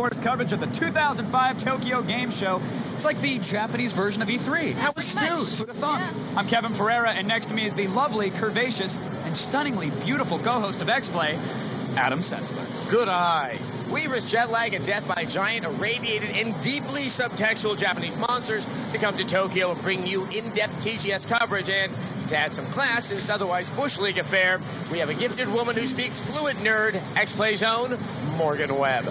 G4's coverage of the 2005 Tokyo Game Show. It's like the Japanese version of E3. How astute! Who'd have thought? Yeah. I'm Kevin Pereira, and next to me is the lovely, curvaceous, and stunningly beautiful co-host of X-Play, Adam Sessler. Good eye. We risk jet lag and death by giant, irradiated, and deeply subtextual Japanese monsters to come to Tokyo and bring you in-depth TGS coverage. And to add some class in this otherwise Bush League affair, we have a gifted woman who speaks fluent nerd, X-Play's own Morgan Webb.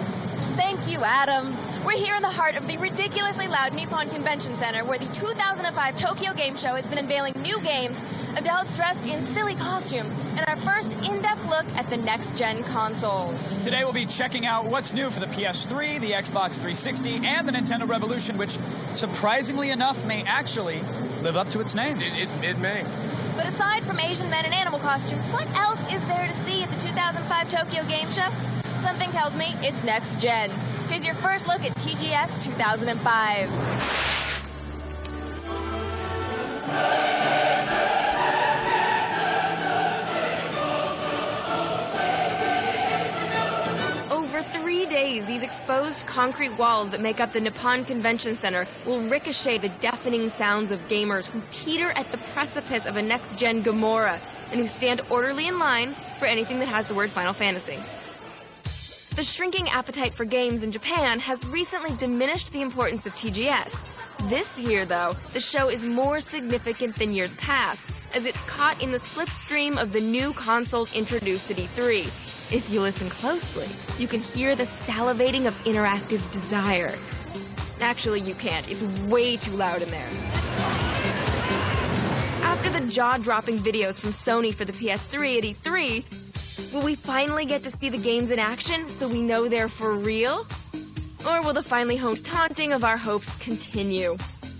Thank you, Adam. We're here in the heart of the ridiculously loud Nippon Convention Center, where the 2005 Tokyo Game Show has been unveiling new games, adults dressed in silly costumes, and our first in-depth look at the next-gen consoles. Today we'll be checking out what's new for the PS3, the Xbox 360, and the Nintendo Revolution, which, surprisingly enough, may actually live up to its name. It may. But aside from Asian men in animal costumes, what else is there to see at the 2005 Tokyo Game Show? Something tells me it's next gen. Here's your first look at TGS 2005. Over 3 days, these exposed concrete walls that make up the Nippon Convention Center will ricochet the deafening sounds of gamers who teeter at the precipice of a next-gen Gamora and who stand orderly in line for anything that has the word Final Fantasy. The shrinking appetite for games in Japan has recently diminished the importance of TGS. This year, though, the show is more significant than years past, as it's caught in the slipstream of the new consoles introduced at E3. If you listen closely, you can hear the salivating of interactive desire. Actually, you can't. It's way too loud in there. After the jaw-dropping videos from Sony for the PS3 at E3, will we finally get to see the games in action so we know they're for real? Or will the finely honed taunting of our hopes continue?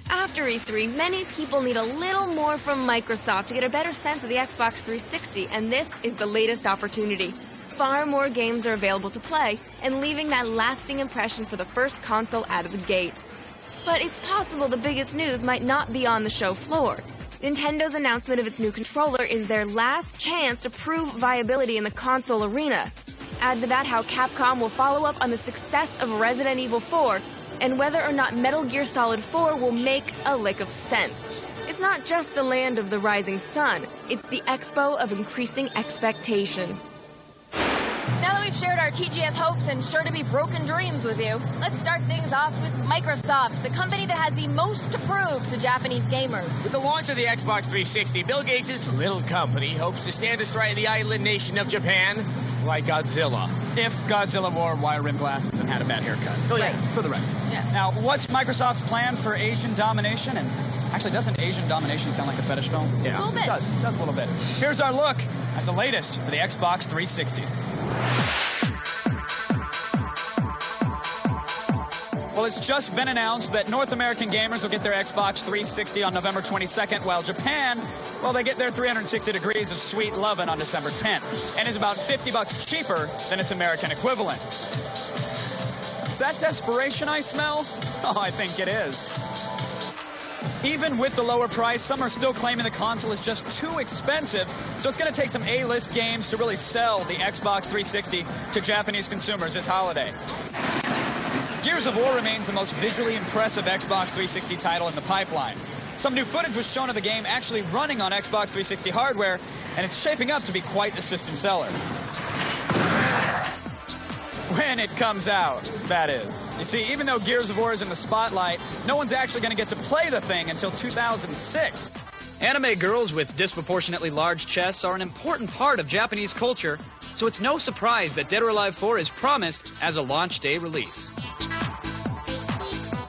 After E3, many people need a little more from Microsoft to get a better sense of the Xbox 360, and this is the latest opportunity. Far more games are available to play, and leaving that lasting impression for the first console out of the gate. But it's possible the biggest news might not be on the show floor. Nintendo's announcement of its new controller is their last chance to prove viability in the console arena. Add to that how Capcom will follow up on the success of Resident Evil 4, and whether or not Metal Gear Solid 4 will make a lick of sense. It's not just the land of the rising sun, it's the expo of increasing expectation. Now that we've shared our TGS hopes and sure-to-be broken dreams with you, let's start things off with Microsoft, the company that has the most to prove to Japanese gamers. With the launch of the Xbox 360, Bill Gates' little company hopes to stand astride the island nation of Japan like Godzilla. If Godzilla wore wire-rimmed glasses and had a bad haircut. Oh, yeah. Right, for the record. Yeah. Now, what's Microsoft's plan for Asian domination? And actually, doesn't Asian domination sound like a fetish film? A Yeah. little bit. It does a little bit. Here's our look at the latest for the Xbox 360. Well, it's just been announced that North American gamers will get their Xbox 360 on November 22nd, while Japan, well, they get their 360 degrees of sweet lovin' on December 10th, and is about $50 cheaper than its American equivalent. Is that desperation I smell? Oh, I think it is. Even with the lower price, some are still claiming the console is just too expensive, so it's going to take some A-list games to really sell the Xbox 360 to Japanese consumers this holiday. Gears of War remains the most visually impressive Xbox 360 title in the pipeline. Some new footage was shown of the game actually running on Xbox 360 hardware, and it's shaping up to be quite the system seller. When it comes out, that is. You see, even though Gears of War is in the spotlight, no one's actually going to get to play the thing until 2006. Anime girls with disproportionately large chests are an important part of Japanese culture, so it's no surprise that Dead or Alive 4 is promised as a launch day release.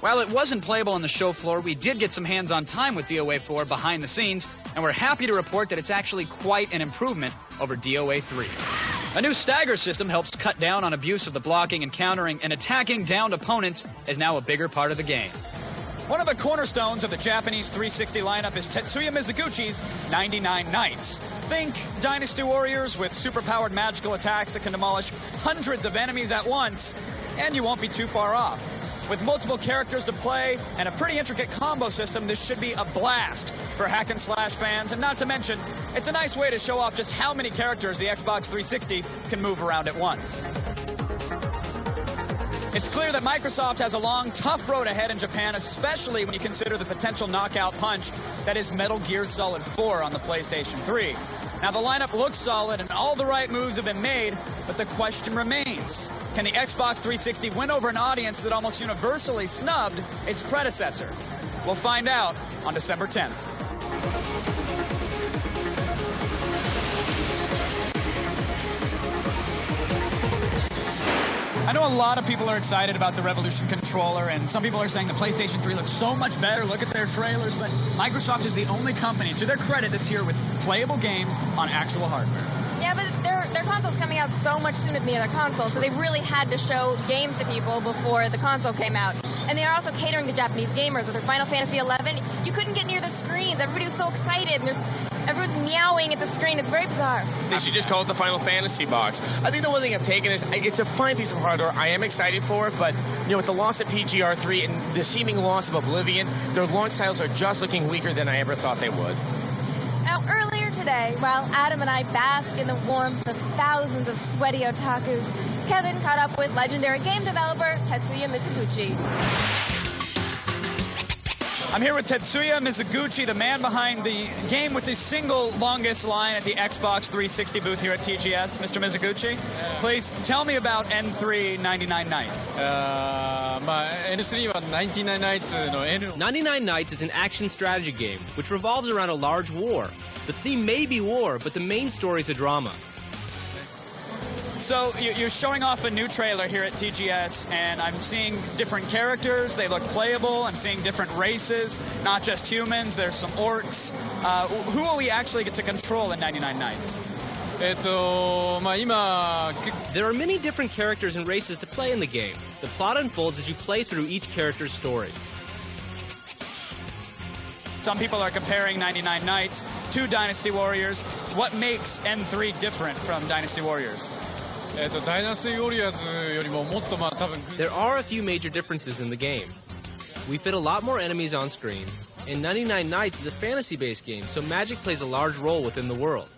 While it wasn't playable on the show floor, we did get some hands-on time with DOA 4 behind the scenes, and we're happy to report that it's actually quite an improvement over DOA 3. A new stagger system helps cut down on abuse of the blocking and countering, and attacking downed opponents is now a bigger part of the game. One of the cornerstones of the Japanese 360 lineup is Tetsuya Mizuguchi's 99 Nights. Think Dynasty Warriors with superpowered magical attacks that can demolish hundreds of enemies at once, and you won't be too far off. With multiple characters to play and a pretty intricate combo system, this should be a blast for hack and slash fans, and not to mention, it's a nice way to show off just how many characters the Xbox 360 can move around at once. It's clear that Microsoft has a long, tough road ahead in Japan, especially when you consider the potential knockout punch that is Metal Gear Solid 4 on the PlayStation 3. Now, the lineup looks solid and all the right moves have been made, but the question remains. Can the Xbox 360 win over an audience that almost universally snubbed its predecessor? We'll find out on December 10th. I know a lot of people are excited about the Revolution controller, and some people are saying the PlayStation 3 looks so much better. Look at their trailers, but Microsoft is the only company, to their credit, that's here with playable games on actual hardware. Yeah, but their console's coming out so much sooner than the other consoles, so they really had to show games to people before the console came out. And they are also catering to Japanese gamers with their Final Fantasy XI. You couldn't get near the screens. Everybody was so excited, and everyone's meowing at the screen. It's very bizarre. They should just call it the Final Fantasy box. I think the one thing I've taken is it's a fine piece of hardware. I am excited for it, but with the loss of PGR3 and the seeming loss of Oblivion, their launch titles are just looking weaker than I ever thought they would. Now, earlier today, while Adam and I basked in the warmth of thousands of sweaty otakus, Kevin caught up with legendary game developer Tetsuya Mizuguchi. I'm here with Tetsuya Mizuguchi, the man behind the game with the single longest line at the Xbox 360 booth here at TGS. Mr. Mizuguchi, please tell me about N3 99 Nights. 99 Nights is an action strategy game which revolves around a large war. The theme may be war, but the main story is a drama. So you're showing off a new trailer here at TGS, and I'm seeing different characters. They look playable. I'm seeing different races, not just humans. There's some orcs. Who will we actually get to control in 99 Nights? There are many different characters and races to play in the game. The plot unfolds as you play through each character's story. Some people are comparing 99 Nights to Dynasty Warriors. What makes N3 different from Dynasty Warriors? There are a few major differences in the game. We fit a lot more enemies on screen, and 99 Nights is a fantasy-based game, so magic plays a large role within the world.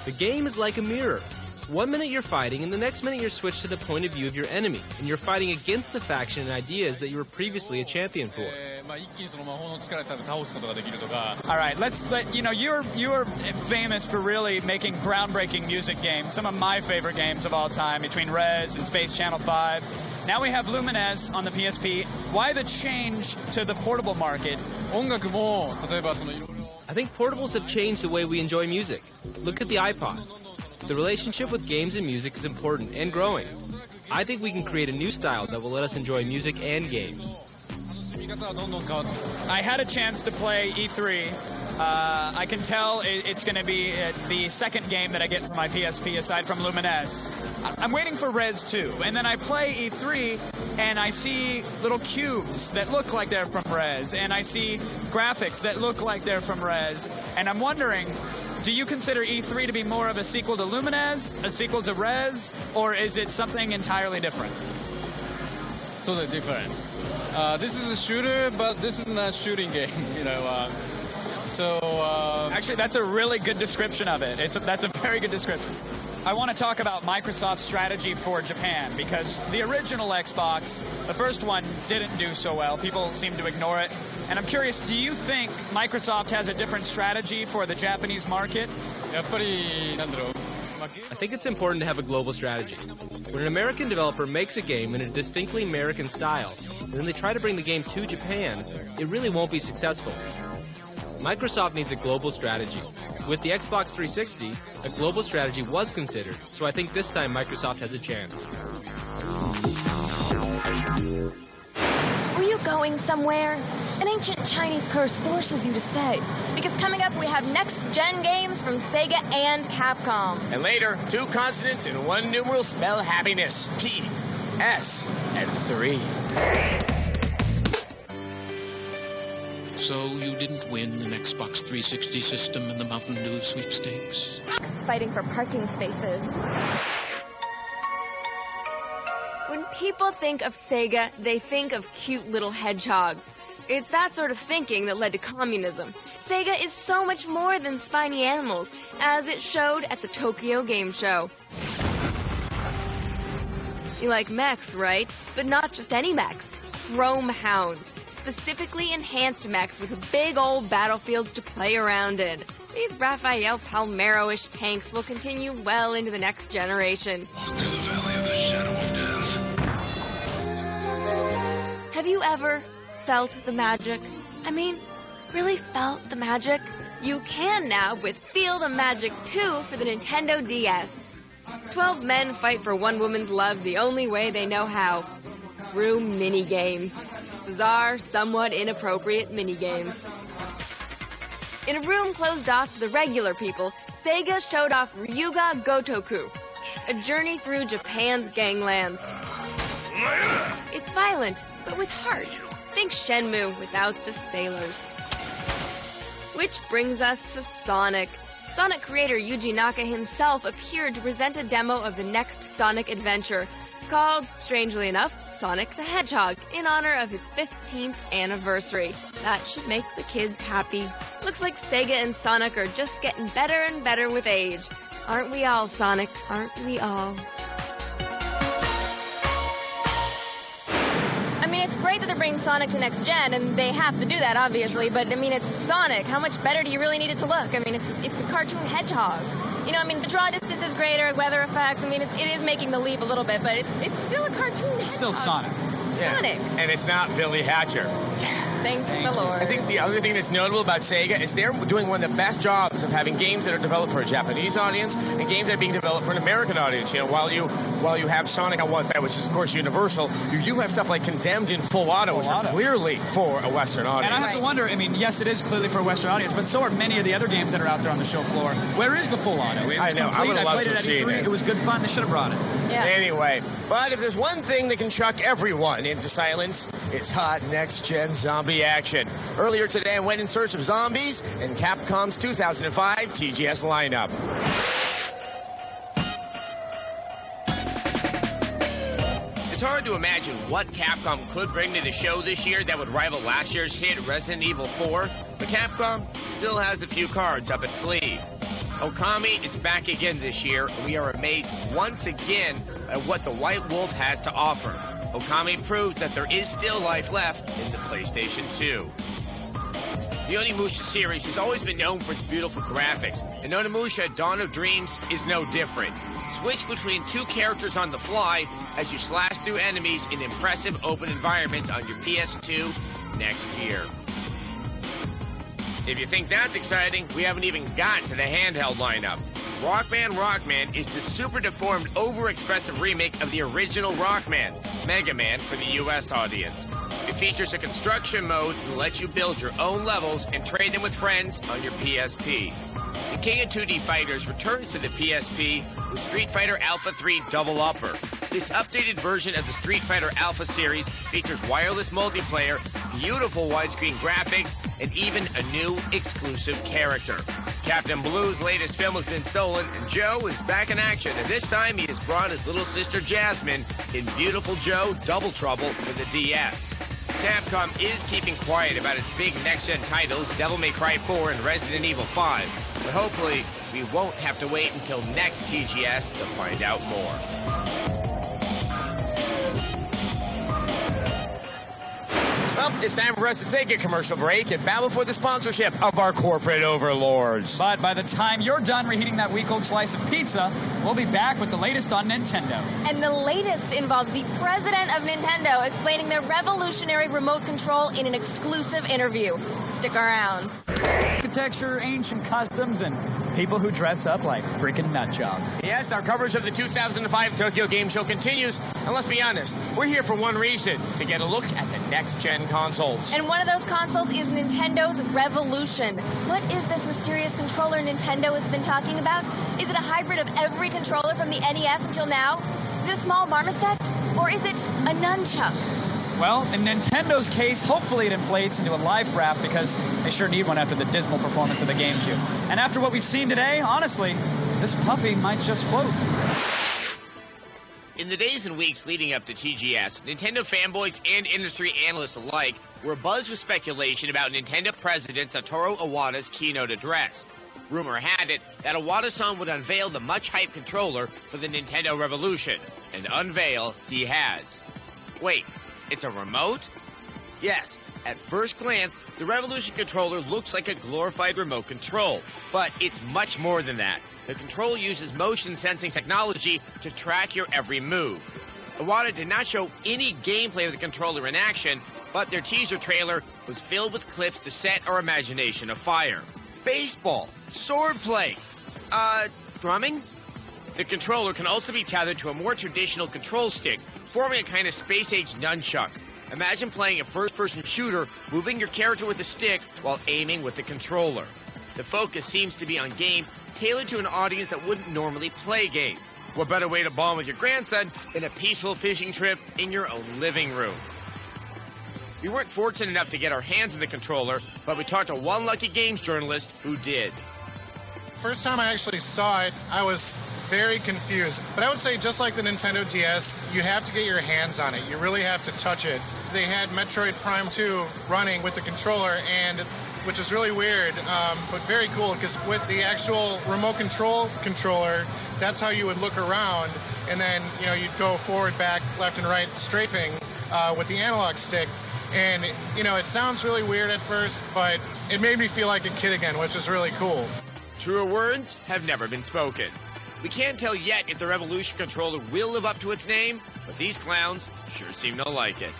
The game is like a mirror. 1 minute you're fighting, and the next minute you're switched to the point of view of your enemy, and you're fighting against the faction and ideas that you were previously a champion for. All right, you're famous for really making groundbreaking music games. Some of my favorite games of all time, between Rez and Space Channel 5. Now we have Lumines on the PSP. Why the change to the portable market? I think portables have changed the way we enjoy music. Look at the iPod. The relationship with games and music is important and growing. I think we can create a new style that will let us enjoy music and games. I had a chance to play E3. I can tell it's going to be the second game that I get for my PSP aside from Lumines. I'm waiting for Rez 2, and then I play E3, and I see little cubes that look like they're from Rez, and I see graphics that look like they're from Rez, and I'm wondering, do you consider E3 to be more of a sequel to Lumines, a sequel to Rez, or is it something entirely different? Totally different. This is a shooter, but this is not a shooting game, Actually, that's a really good description of it. That's a very good description. I want to talk about Microsoft's strategy for Japan, because the original Xbox, the first one, didn't do so well. People seem to ignore it. And I'm curious, do you think Microsoft has a different strategy for the Japanese market? I think it's important to have a global strategy. When an American developer makes a game in a distinctly American style, and then they try to bring the game to Japan, it really won't be successful. Microsoft needs a global strategy. With the Xbox 360, a global strategy was considered, so I think this time Microsoft has a chance. Were you going somewhere? An ancient Chinese curse forces you to say. Because coming up, we have next-gen games from Sega and Capcom. And later, 2 consonants and 1 numeral spell happiness. P, S, and 3. So you didn't win an Xbox 360 system in the Mountain Dew sweepstakes? Fighting for parking spaces. When people think of Sega, they think of cute little hedgehogs. It's that sort of thinking that led to communism. Sega is so much more than spiny animals, as it showed at the Tokyo Game Show. You like mechs, right? But not just any mechs. Chrome Hounds. Specifically enhanced mechs with big old battlefields to play around in. These Raphael Palmero-ish tanks will continue well into the next generation. Walk through the valley of the shadow of death. Have you ever felt the magic? I mean, really felt the magic? You can now with Feel the Magic 2 for the Nintendo DS. 12 men fight for one woman's love the only way they know how. Through minigames. Bizarre, somewhat inappropriate minigames. In a room closed off to the regular people, Sega showed off Ryuga Gotoku, a journey through Japan's ganglands. It's violent, but with heart. Think Shenmue without the sailors. Which brings us to Sonic. Sonic creator Yuji Naka himself appeared to present a demo of the next Sonic adventure, called, strangely enough, Sonic the Hedgehog, in honor of his 15th anniversary. That should make the kids happy. Looks like Sega and Sonic are just getting better and better with age. Aren't we all, Sonic? Aren't we all? I mean, it's great that they're bringing Sonic to next gen, and they have to do that, obviously, but, I mean, it's Sonic. How much better do you really need it to look? I mean, it's a cartoon hedgehog. You know, I mean, the draw distance is greater, weather effects. I mean, it is making the leap a little bit, but it's still a cartoon hedgehog. It's still Sonic. Yeah. Sonic. And it's not Billy Hatcher. Thank the Lord. I think the other thing that's notable about Sega is they're doing one of the best jobs of having games that are developed for a Japanese audience and games that are being developed for an American audience. You know, while you have Sonic on one side, which is of course Universal, you do have stuff like Condemned in Full Auto, which are clearly for a Western audience. And I have to wonder, I mean, yes, it is clearly for a Western audience, but so are many of the other games that are out there on the show floor. Where is the Full Auto? It's I know. complete. I would have loved played to it have at seen E3. it. It was good fun. They should have brought it. Yeah. Anyway, but if there's one thing that can chuck everyone into silence, it's hot next-gen zombie action. Earlier today, I went in search of zombies in Capcom's 2005 TGS lineup. It's hard to imagine what Capcom could bring to the show this year that would rival last year's hit Resident Evil 4, but Capcom still has a few cards up its sleeve. Okami is back again this year, and we are amazed once again at what the White Wolf has to offer. Okami proves that there is still life left in the PlayStation 2. The Onimusha series has always been known for its beautiful graphics, and Onimusha Dawn of Dreams is no different. Switch between two characters on the fly as you slash through enemies in impressive open environments on your PS2 next year. If you think that's exciting, we haven't even gotten to the handheld lineup. Rockman is the super deformed, overexpressive remake of the original Rockman, Mega Man for the US audience. It features a construction mode that lets you build your own levels and trade them with friends on your PSP. The King of 2D Fighters returns to the PSP with Street Fighter Alpha 3 Double Upper. This updated version of the Street Fighter Alpha series features wireless multiplayer, beautiful widescreen graphics, and even a new exclusive character. Captain Blue's latest film has been stolen, and Joe is back in action, and this time he has brought his little sister Jasmine in Beautiful Joe Double Trouble for the DS. Capcom is keeping quiet about its big next-gen titles, Devil May Cry 4 and Resident Evil 5, but hopefully we won't have to wait until next TGS to find out more. Well, it's time for us to take a commercial break and battle for the sponsorship of our corporate overlords. But by the time you're done reheating that week-old slice of pizza, we'll be back with the latest on Nintendo. And the latest involves the president of Nintendo explaining their revolutionary remote control in an exclusive interview. Stick around. Architecture, ancient customs, and people who dress up like freaking nut jobs. Yes, our coverage of the 2005 Tokyo Game Show continues, and let's be honest, we're here for one reason, to get a look at the next-gen consoles. And one of those consoles is Nintendo's Revolution. What is this mysterious controller Nintendo has been talking about? Is it a hybrid of every controller from the NES until now? Is it a small marmoset? Or is it a nunchuck? Well, in Nintendo's case, hopefully it inflates into a life raft because they sure need one after the dismal performance of the GameCube. And after what we've seen today, honestly, this puppy might just float. In the days and weeks leading up to TGS, Nintendo fanboys and industry analysts alike were abuzz with speculation about Nintendo President Satoru Iwata's keynote address. Rumor had it that Iwata-san would unveil the much-hyped controller for the Nintendo Revolution. And unveil he has. Wait, it's a remote? Yes, at first glance, the Revolution controller looks like a glorified remote control, but it's much more than that. The controller uses motion sensing technology to track your every move. Iwata did not show any gameplay of the controller in action, but their teaser trailer was filled with clips to set our imagination afire. Baseball, swordplay, drumming? The controller can also be tethered to a more traditional control stick, forming a kind of space-age nunchuck. Imagine playing a first-person shooter, moving your character with a stick while aiming with the controller. The focus seems to be on game tailored to an audience that wouldn't normally play games. What better way to bond with your grandson than a peaceful fishing trip in your own living room? We weren't fortunate enough to get our hands on the controller, but we talked to one lucky games journalist who did. First time I actually saw it, I was very confused. But I would say, just like the Nintendo DS, you have to get your hands on it. You really have to touch it. They had Metroid Prime 2 running with the controller, and which is really weird, but very cool, because with the actual remote control controller, that's how you would look around, and then, you know, you'd go forward, back, left, and right, strafing with the analog stick. And, you know, it sounds really weird at first, but it made me feel like a kid again, which is really cool. Truer words have never been spoken. We can't tell yet if the Revolution controller will live up to its name, but these clowns sure seem to like it.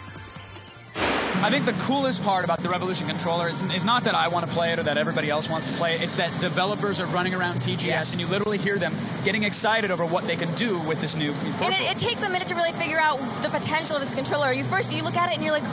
I think the coolest part about the Revolution controller is not that I want to play it or that everybody else wants to play it. It's that developers are running around TGS and you literally hear them getting excited over what they can do with this new peripheral. And it takes a minute to really figure out the potential of this controller. You look at it and you're like,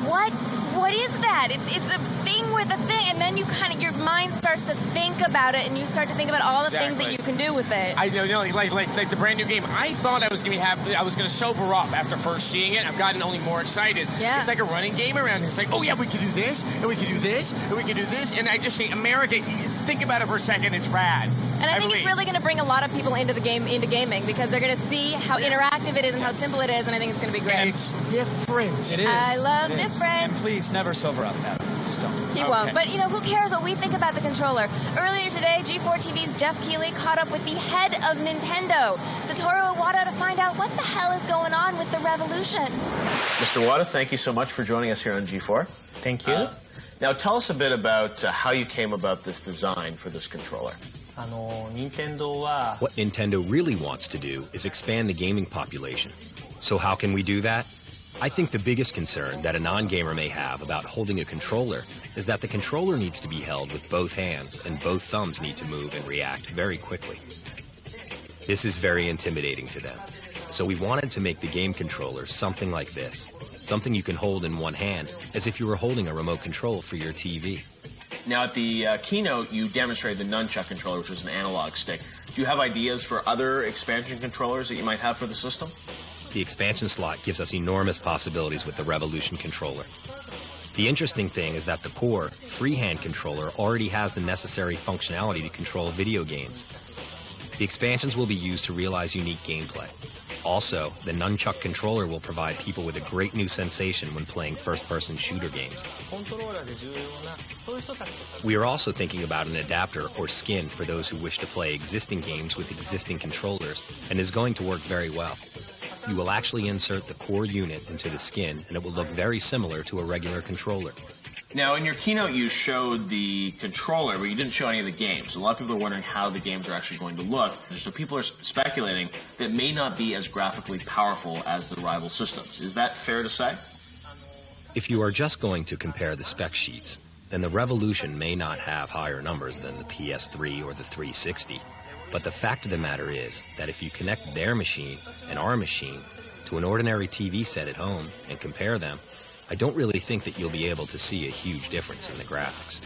what is that? It's a thing with a thing, and then your mind starts to think about it, and you start to think about all the things that you can do with it. I know, like the brand new game. I thought I was going to sober up after first seeing it. I've gotten only more excited. Yeah. It's like a running game around here. It's like, oh yeah, we can do this, and we can do this, and we can do this, and I just say, America, think about it for a second. It's rad. And I think it's really going to bring a lot of people into gaming, because they're going to see how interactive it is and how simple it is, and I think it's going to be great. And it's different. It is. I love different. And please never sober up, Adam. Just don't. He won't. But, who cares what we think about the controller? Earlier today, G4TV's Jeff Keighley caught up with the head of Nintendo, Satoru Iwata, to find out what the hell is going on with the Revolution. Mr. Iwata, thank you so much for joining us here on G4. Thank you. Now, tell us a bit about how you came about this design for this controller. What Nintendo really wants to do is expand the gaming population. So how can we do that? I think the biggest concern that a non-gamer may have about holding a controller is that the controller needs to be held with both hands and both thumbs need to move and react very quickly. This is very intimidating to them. So we wanted to make the game controller something like this. Something you can hold in one hand as if you were holding a remote control for your TV. Now, at the keynote, you demonstrated the nunchuck controller, which is an analog stick. Do you have ideas for other expansion controllers that you might have for the system? The expansion slot gives us enormous possibilities with the Revolution controller. The interesting thing is that the core, freehand controller already has the necessary functionality to control video games. The expansions will be used to realize unique gameplay. Also, the nunchuck controller will provide people with a great new sensation when playing first-person shooter games. We are also thinking about an adapter or skin for those who wish to play existing games with existing controllers, and is going to work very well. You will actually insert the core unit into the skin, and it will look very similar to a regular controller. Now, in your keynote, you showed the controller, but you didn't show any of the games. A lot of people are wondering how the games are actually going to look. So people are speculating that it may not be as graphically powerful as the rival systems. Is that fair to say? If you are just going to compare the spec sheets, then the Revolution may not have higher numbers than the PS3 or the 360. But the fact of the matter is that if you connect their machine and our machine to an ordinary TV set at home and compare them, I don't really think that you'll be able to see a huge difference in the graphics.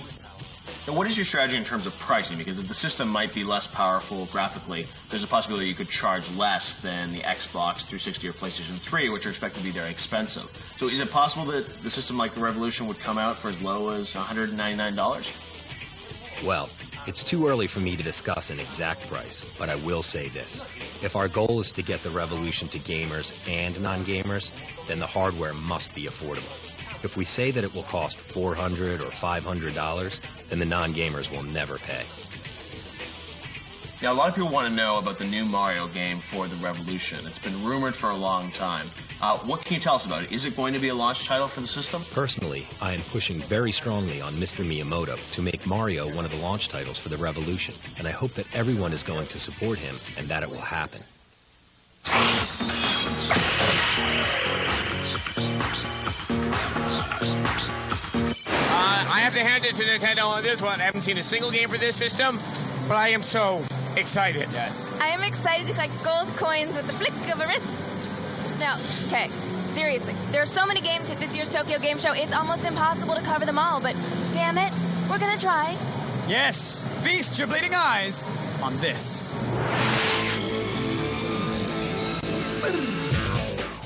Now, what is your strategy in terms of pricing? Because if the system might be less powerful graphically, there's a possibility you could charge less than the Xbox 360 or PlayStation 3, which are expected to be very expensive. So is it possible that the system like the Revolution would come out for as low as $199? Well, it's too early for me to discuss an exact price, but I will say this. If our goal is to get the Revolution to gamers and non-gamers, then the hardware must be affordable. If we say that it will cost $400 or $500, then the non-gamers will never pay. Now, a lot of people want to know about the new Mario game for the Revolution. It's been rumored for a long time. What can you tell us about it? Is it going to be a launch title for the system? Personally, I am pushing very strongly on Mr. Miyamoto to make Mario one of the launch titles for the Revolution, and I hope that everyone is going to support him and that it will happen. I have to hand it to Nintendo on this one. I haven't seen a single game for this system, but I am so excited. Yes. I am excited to collect gold coins with the flick of a wrist. Now, okay, seriously, there are so many games at this year's Tokyo Game Show, it's almost impossible to cover them all, but damn it, we're gonna try. Yes, feast your bleeding eyes on this.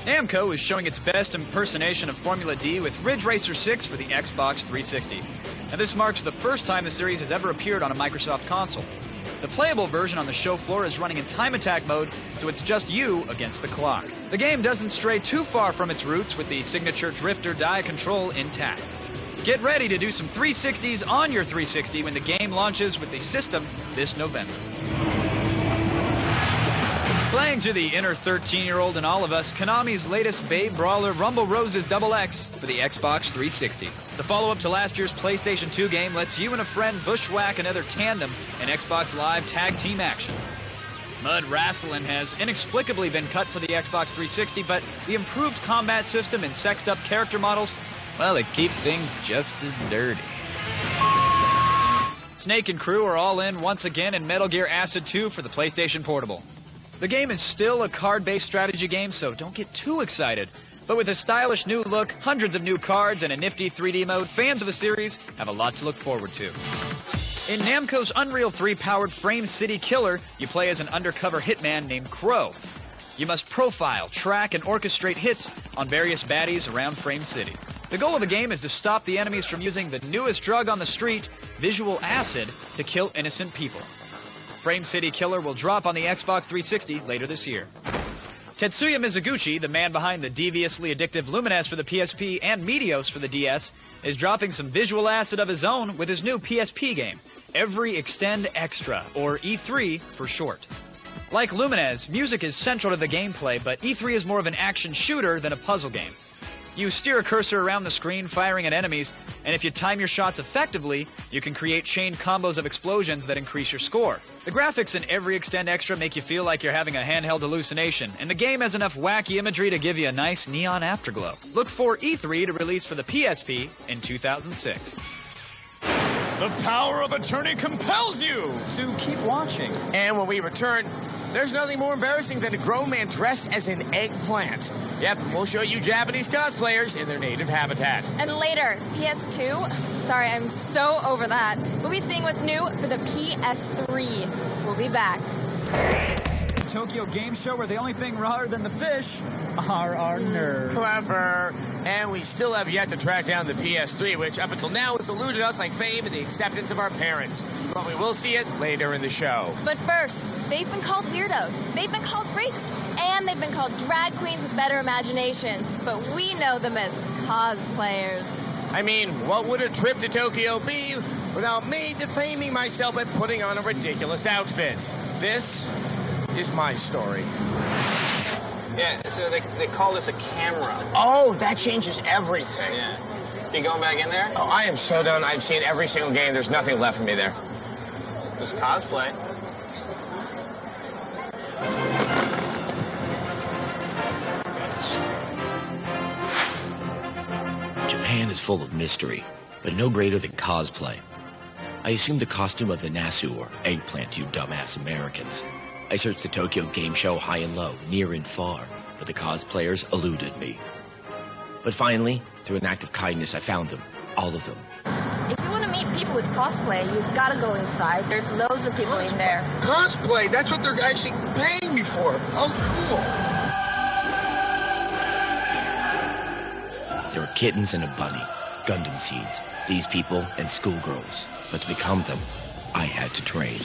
Namco is showing its best impersonation of Formula D with Ridge Racer 6 for the Xbox 360. And this marks the first time the series has ever appeared on a Microsoft console. The playable version on the show floor is running in time attack mode, so it's just you against the clock. The game doesn't stray too far from its roots with the signature drift or die control intact. Get ready to do some 360s on your 360 when the game launches with the system this November. Playing to the inner 13-year-old in all of us, Konami's latest Babe Brawler Rumble Roses XX for the Xbox 360. The follow-up to last year's PlayStation 2 game lets you and a friend bushwhack another tandem in Xbox Live tag team action. Mud Wrestling has inexplicably been cut for the Xbox 360, but the improved combat system and sexed-up character models, well, they keep things just as dirty. Snake and crew are all in once again in Metal Gear Acid 2 for the PlayStation Portable. The game is still a card-based strategy game, so don't get too excited. But with a stylish new look, hundreds of new cards, and a nifty 3D mode, fans of the series have a lot to look forward to. In Namco's Unreal 3-powered Frame City Killer, you play as an undercover hitman named Crow. You must profile, track, and orchestrate hits on various baddies around Frame City. The goal of the game is to stop the enemies from using the newest drug on the street, visual acid, to kill innocent people. Frame City Killer will drop on the Xbox 360 later this year. Tetsuya Mizuguchi, the man behind the deviously addictive Lumines for the PSP and Meteos for the DS, is dropping some visual acid of his own with his new PSP game, Every Extend Extra, or E3 for short. Like Lumines, music is central to the gameplay, but E3 is more of an action shooter than a puzzle game. You steer a cursor around the screen firing at enemies, and if you time your shots effectively, you can create chain combos of explosions that increase your score. The graphics in Every Extend Extra make you feel like you're having a handheld hallucination, and the game has enough wacky imagery to give you a nice neon afterglow. Look for E3 to release for the PSP in 2006. The power of attorney compels you to keep watching. And when we return, there's nothing more embarrassing than a grown man dressed as an eggplant. Yep, we'll show you Japanese cosplayers in their native habitat. And later, PS2, sorry, I'm so over that. We'll be seeing what's new for the PS3. We'll be back. Tokyo Game Show where the only thing rawer than the fish are our nerves. Clever. And we still have yet to track down the PS3, which up until now has eluded us like fame and the acceptance of our parents. But we will see it later in the show. But first, they've been called weirdos, they've been called freaks, and they've been called drag queens with better imaginations. But we know them as cosplayers. I mean, what would a trip to Tokyo be without me defaming myself by putting on a ridiculous outfit? This is my story. Yeah, so they call this a camera. Oh, that changes everything. Yeah. You going back in there? Oh, I am so done. I've seen every single game. There's nothing left for me there. Just cosplay. Japan is full of mystery, but no greater than cosplay. I assumed the costume of the Nasu or eggplant, you dumbass Americans. I searched the Tokyo Game Show high and low, near and far, but the cosplayers eluded me. But finally, through an act of kindness, I found them. All of them. If you want to meet people with cosplay, you've got to go inside. There's loads of people in there. Cosplay? That's what they're actually paying me for. Oh, cool. There were kittens and a bunny, Gundam seeds, these people, and schoolgirls. But to become them, I had to train.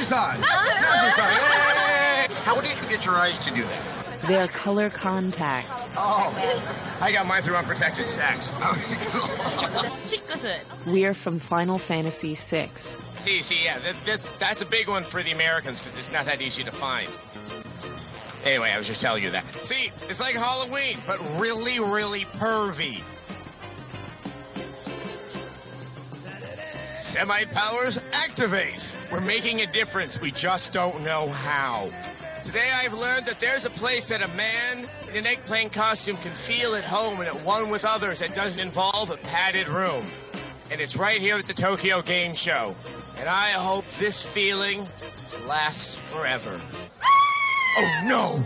side. Nazi side. Hey! How did you get your eyes to do that? They're color contacts. Oh, I got mine through unprotected sex. We're from Final Fantasy VI. See, yeah, that's a big one for the Americans because it's not that easy to find. Anyway, I was just telling you that. See, it's like Halloween, but really, really pervy. Semite powers activate. We're making a difference. We just don't know how. Today I've learned that there's a place that a man in an eggplant costume can feel at home and at one with others that doesn't involve a padded room. And it's right here at the Tokyo Game Show. And I hope this feeling lasts forever. Oh no!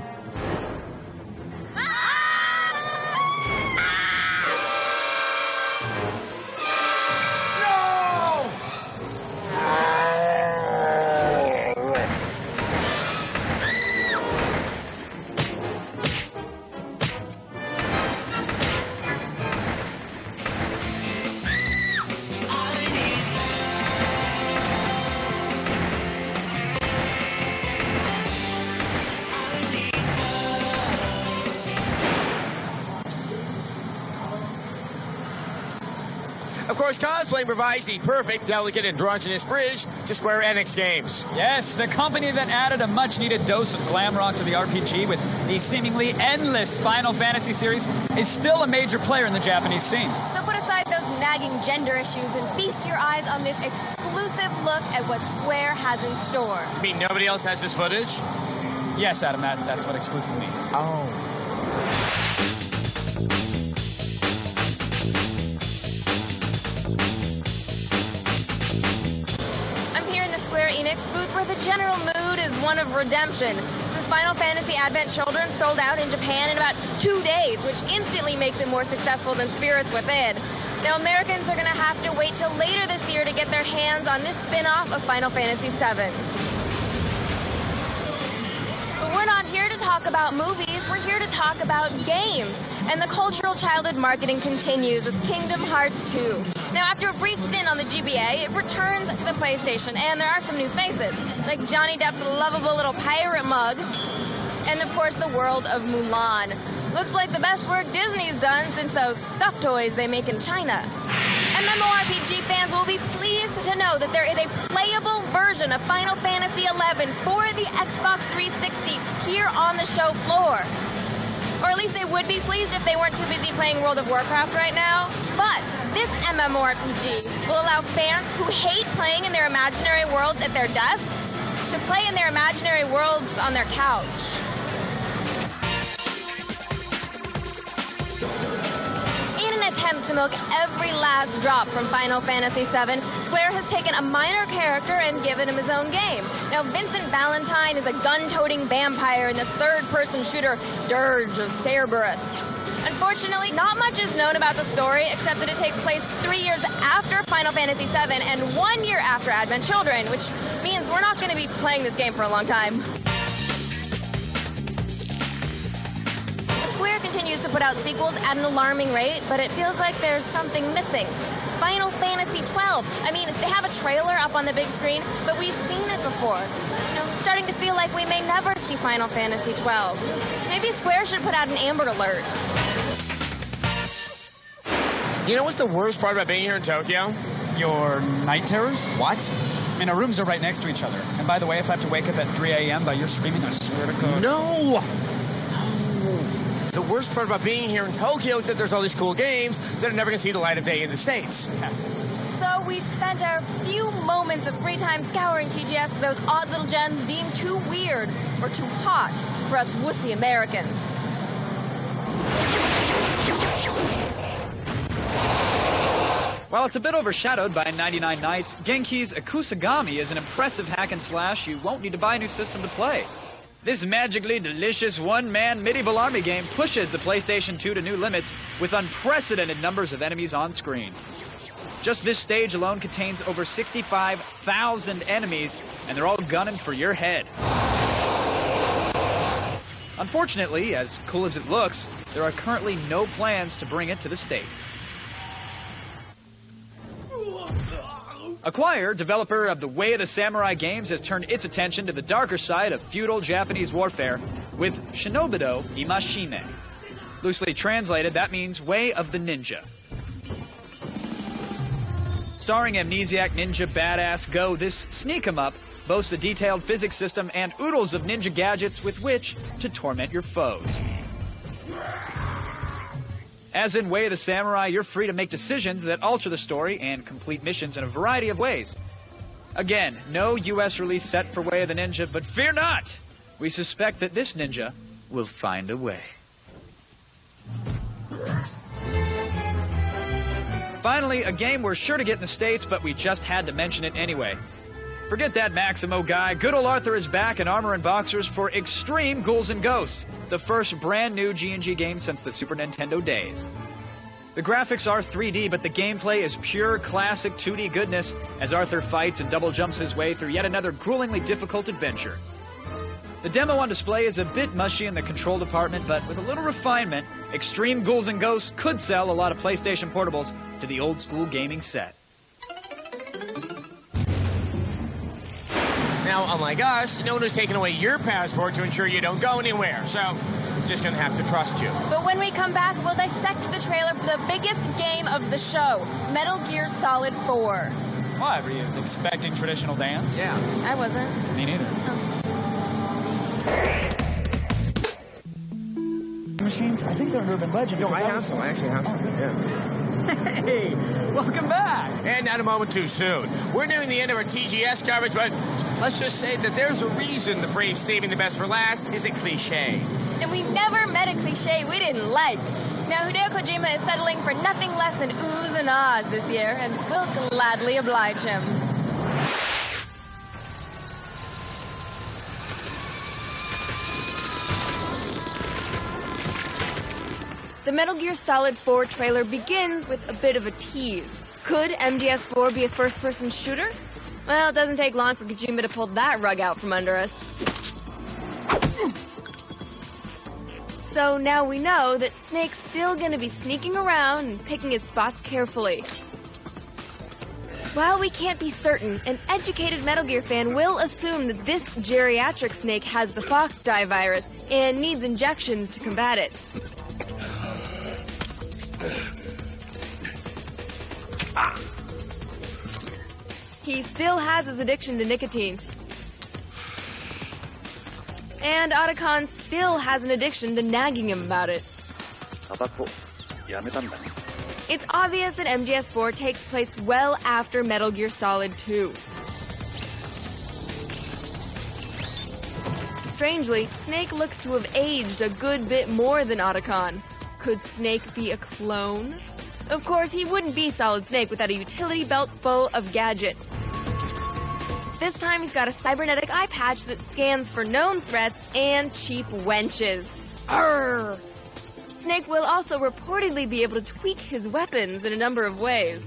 Of course, cosplay provides the perfect, delicate, androgynous bridge to Square Enix games. Yes, the company that added a much-needed dose of glam rock to the RPG with the seemingly endless Final Fantasy series is still a major player in the Japanese scene. So put aside those nagging gender issues and feast your eyes on this exclusive look at what Square has in store. You mean nobody else has this footage? Yes, Adam, that's what exclusive means. Oh. Enix booth where the general mood is one of redemption. Since Final Fantasy Advent Children sold out in Japan in about 2 days, which instantly makes it more successful than Spirits Within. Now, Americans are going to have to wait till later this year to get their hands on this spin-off of Final Fantasy VII. But we're not here to talk about movies, we're here to talk about games. And the cultural childhood marketing continues with Kingdom Hearts 2. Now, after a brief stint on the GBA, it returns to the PlayStation, and there are some new faces, like Johnny Depp's lovable little pirate mug, and of course the world of Mulan. Looks like the best work Disney's done since those stuffed toys they make in China. MMORPG fans will be pleased to know that there is a playable version of Final Fantasy XI for the Xbox 360 here on the show floor. Or at least they would be pleased if they weren't too busy playing World of Warcraft right now. But this MMORPG will allow fans who hate playing in their imaginary worlds at their desks to play in their imaginary worlds on their couch. In an attempt to milk every last drop from Final Fantasy VII, Square has taken a minor character and given him his own game. Now, Vincent Valentine is a gun-toting vampire in this third-person shooter, Dirge of Cerberus. Unfortunately, not much is known about the story, except that it takes place 3 years after Final Fantasy VII and 1 year after Advent Children, which means we're not going to be playing this game for a long time. Square continues to put out sequels at an alarming rate, but it feels like there's something missing. Final Fantasy XII. I mean, they have a trailer up on the big screen, but we've seen it before. You know, it's starting to feel like we may never see Final Fantasy XII. Maybe Square should put out an Amber Alert. You know what's the worst part about being here in Tokyo? Your night terrors? What? I mean, our rooms are right next to each other. And by the way, if I have to wake up at 3 a.m. by your screaming, I swear to God. No! The worst part about being here in Tokyo is that there's all these cool games that are never going to see the light of day in the States. Yes. So we spent our few moments of free time scouring TGS for those odd little gems deemed too weird or too hot for us wussy Americans. While it's a bit overshadowed by 99 Nights, Genki's Akusagami is an impressive hack and slash you won't need to buy a new system to play. This magically delicious one-man medieval army game pushes the PlayStation 2 to new limits with unprecedented numbers of enemies on screen. Just this stage alone contains over 65,000 enemies, and they're all gunning for your head. Unfortunately, as cool as it looks, there are currently no plans to bring it to the States. Acquire, developer of the Way of the Samurai games, has turned its attention to the darker side of feudal Japanese warfare with Shinobido Imashime. Loosely translated, that means Way of the Ninja. Starring amnesiac ninja badass Go, this sneak-em-up boasts a detailed physics system and oodles of ninja gadgets with which to torment your foes. As in Way of the Samurai, you're free to make decisions that alter the story and complete missions in a variety of ways. Again, no U.S. release set for Way of the Ninja, but fear not! We suspect that this ninja will find a way. Finally, a game we're sure to get in the States, but we just had to mention it anyway. Forget that Maximo guy. Good old Arthur is back in Armor and Boxers for Extreme Ghouls and Ghosts, the first brand new G&G game since the Super Nintendo days. The graphics are 3D, but the gameplay is pure classic 2D goodness as Arthur fights and double jumps his way through yet another gruelingly difficult adventure. The demo on display is a bit mushy in the control department, but with a little refinement, Extreme Ghouls and Ghosts could sell a lot of PlayStation portables to the old school gaming set. Now, unlike us, no one has taken away your passport to ensure you don't go anywhere, so just gonna have to trust you. But when we come back, we'll dissect the trailer for the biggest game of the show, Metal Gear Solid 4. Why, were you expecting traditional dance? Yeah. I wasn't. Me neither. Machines, I think they're an urban legend. No, I have some. I actually have some. Yeah. Hey, welcome back. And not a moment too soon. We're nearing the end of our TGS coverage, but let's just say that there's a reason the phrase saving the best for last is a cliche. And we never met a cliche we didn't like. Now, Hideo Kojima is settling for nothing less than oohs and ahs this year, and we'll gladly oblige him. The Metal Gear Solid 4 trailer begins with a bit of a tease. Could MGS 4 be a first-person shooter? Well, it doesn't take long for Kojima to pull that rug out from under us. So now we know that Snake's still gonna be sneaking around and picking his spots carefully. While we can't be certain, an educated Metal Gear fan will assume that this geriatric Snake has the Fox Die virus and needs injections to combat it. He still has his addiction to nicotine. And Otacon still has an addiction to nagging him about it. It's obvious that MGS4 takes place well after Metal Gear Solid 2. Strangely, Snake looks to have aged a good bit more than Otacon. Could Snake be a clone? Of course, he wouldn't be Solid Snake without a utility belt full of gadgets. This time he's got a cybernetic eye patch that scans for known threats and cheap wenches. Arrgh! Snake will also reportedly be able to tweak his weapons in a number of ways.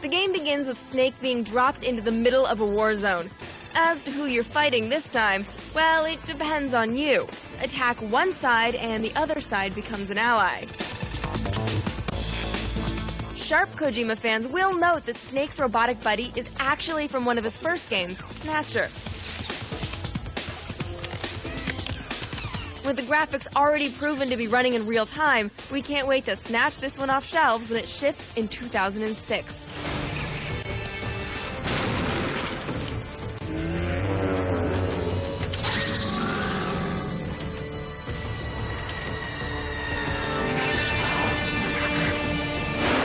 The game begins with Snake being dropped into the middle of a war zone. As to who you're fighting this time, well, it depends on you. Attack one side and the other side becomes an ally. Sharp Kojima fans will note that Snake's robotic buddy is actually from one of his first games, Snatcher. With the graphics already proven to be running in real time, we can't wait to snatch this one off shelves when it ships in 2006.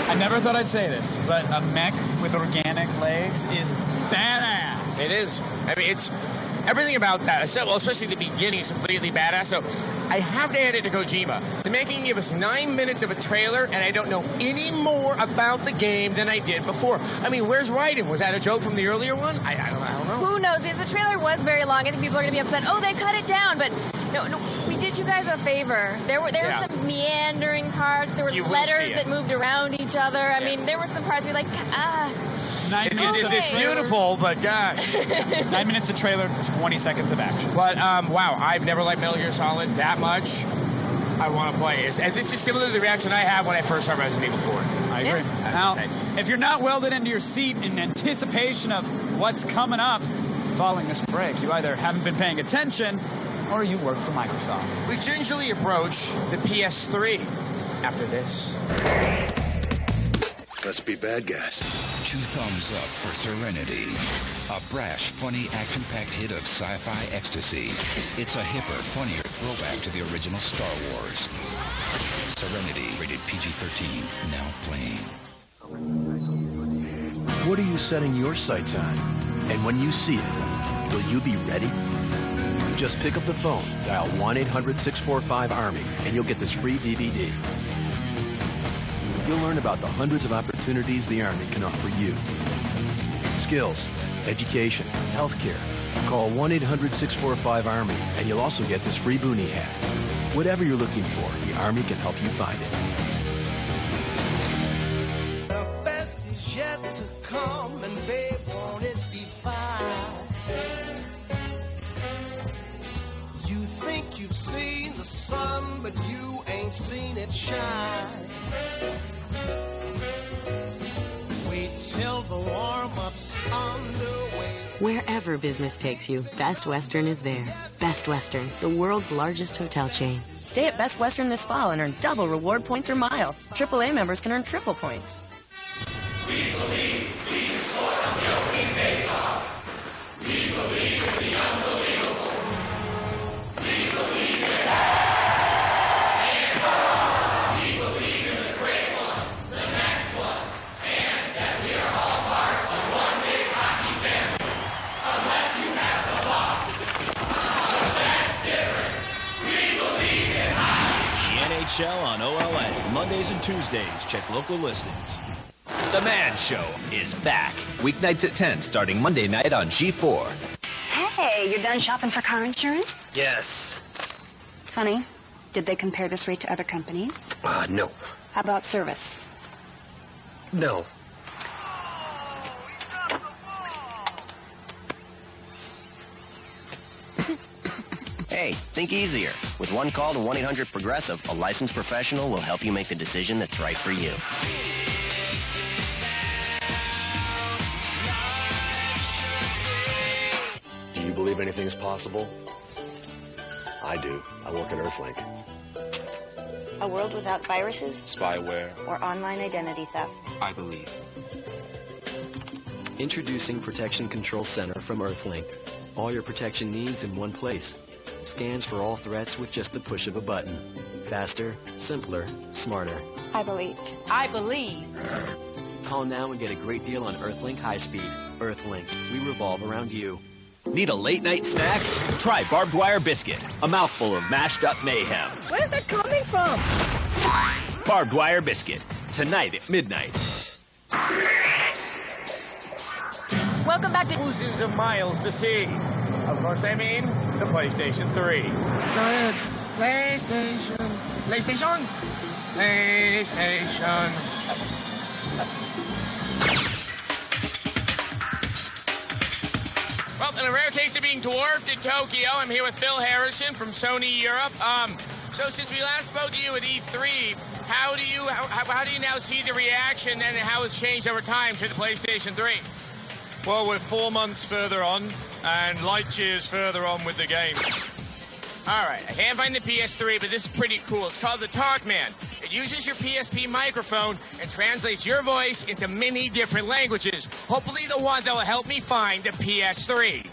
I never thought I'd say this, but a mech with organic legs is badass. It is. I mean, it's everything about that. Well, especially the beginning is completely badass. So I have to hand it to Kojima. The man can give us 9 minutes of a trailer, and I don't know any more about the game than I did before. I mean, where's Raiden? Was that a joke from the earlier one? I don't know. Who knows? The trailer was very long. I think people are going to be upset. Oh, they cut it down, but no, we did you guys a favor. There were some meandering parts. There were letters that moved around each other. I mean, there were some parts where you're like, It's beautiful, but gosh. 9 minutes of trailer, 20 seconds of action. But, wow, I've never liked Metal Gear Solid that much. I want to play. And this is similar to the reaction I had when I first saw Resident Evil 4. I agree. Now, if you're not welded into your seat in anticipation of what's coming up following this break, you either haven't been paying attention or you work for Microsoft. We gingerly approach the PS3 after this. Let's be bad guys. 2 thumbs up for Serenity. A brash, funny, action-packed hit of sci-fi ecstasy. It's a hipper, funnier throwback to the original Star Wars. Serenity, rated PG-13, now playing. What are you setting your sights on? And when you see it, will you be ready? Just pick up the phone, dial 1-800-645-ARMY, and you'll get this free DVD. You'll learn about the hundreds of opportunities the Army can offer you. Skills, education, healthcare. Call 1-800-645-ARMY, and you'll also get this free boonie hat. Whatever you're looking for, the Army can help you find it. The best is yet to come, and they won't it be fine. You think you've seen the sun, but you ain't seen it shine. Wait till the warm-up's underway. Wherever business takes you, Best Western is there. Best Western, the world's largest hotel chain. Stay at Best Western this fall and earn double reward points or miles. AAA members can earn triple points. We believe we can score a joking face off. We believe in the unbelievable. We believe in that. We believe in the great one, the next one, and that we are all part of one big hockey family. Unless you have the luck. That's different. We believe in hockey. The NHL on OLA, Mondays and Tuesdays. Check local listings. The Man Show is back. Weeknights at 10, starting Monday night on G4. Hey, you're done shopping for car insurance? Yes. Honey, did they compare this rate to other companies? No. How about service? No. Hey, think easier. With one call to 1-800-PROGRESSIVE, a licensed professional will help you make the decision that's right for you. Do you believe anything is possible? I do. I work at Earthlink. A world without viruses? Spyware. Or online identity theft? I believe. Introducing Protection Control Center from Earthlink. All your protection needs in one place. Scans for all threats with just the push of a button. Faster, simpler, smarter. I believe. I believe. Call now and get a great deal on Earthlink High Speed. Earthlink. We revolve around you. Need a late night snack? Try barbed wire biscuit, a mouthful of mashed up mayhem. Where's that coming from? Barbed wire biscuit, tonight at midnight. Welcome back to thousands of miles to see. Of course, I mean the PlayStation 3. PlayStation. PlayStation. PlayStation. Well, in a rare case of being dwarfed in Tokyo, I'm here with Phil Harrison from Sony Europe. So since we last spoke to you at E3, how do you now see the reaction and how it's changed over time to the PlayStation 3? Well, we're 4 months further on, and light years further on with the game. All right, I can't find the PS3, but this is pretty cool. It's called the Talkman. It uses your PSP microphone and translates your voice into many different languages. Hopefully the one that will help me find the PS3.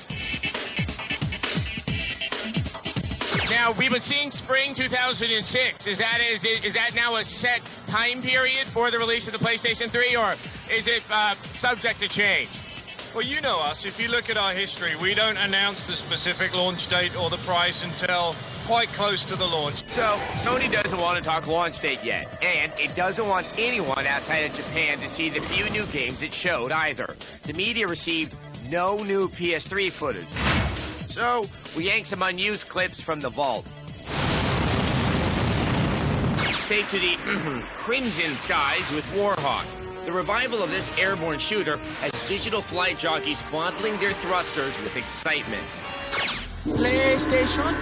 Now, we've been seeing spring 2006. Is that now a set time period for the release of the PlayStation 3, or is it subject to change? Well, you know us. If you look at our history, we don't announce the specific launch date or the price until quite close to the launch. So, Sony doesn't want to talk launch date yet, and it doesn't want anyone outside of Japan to see the few new games it showed either. The media received no new PS3 footage. So, we yanked some unused clips from the vault. Take to the crimson skies with Warhawk. The revival of this airborne shooter has digital flight jockeys fondling their thrusters with excitement. PlayStation.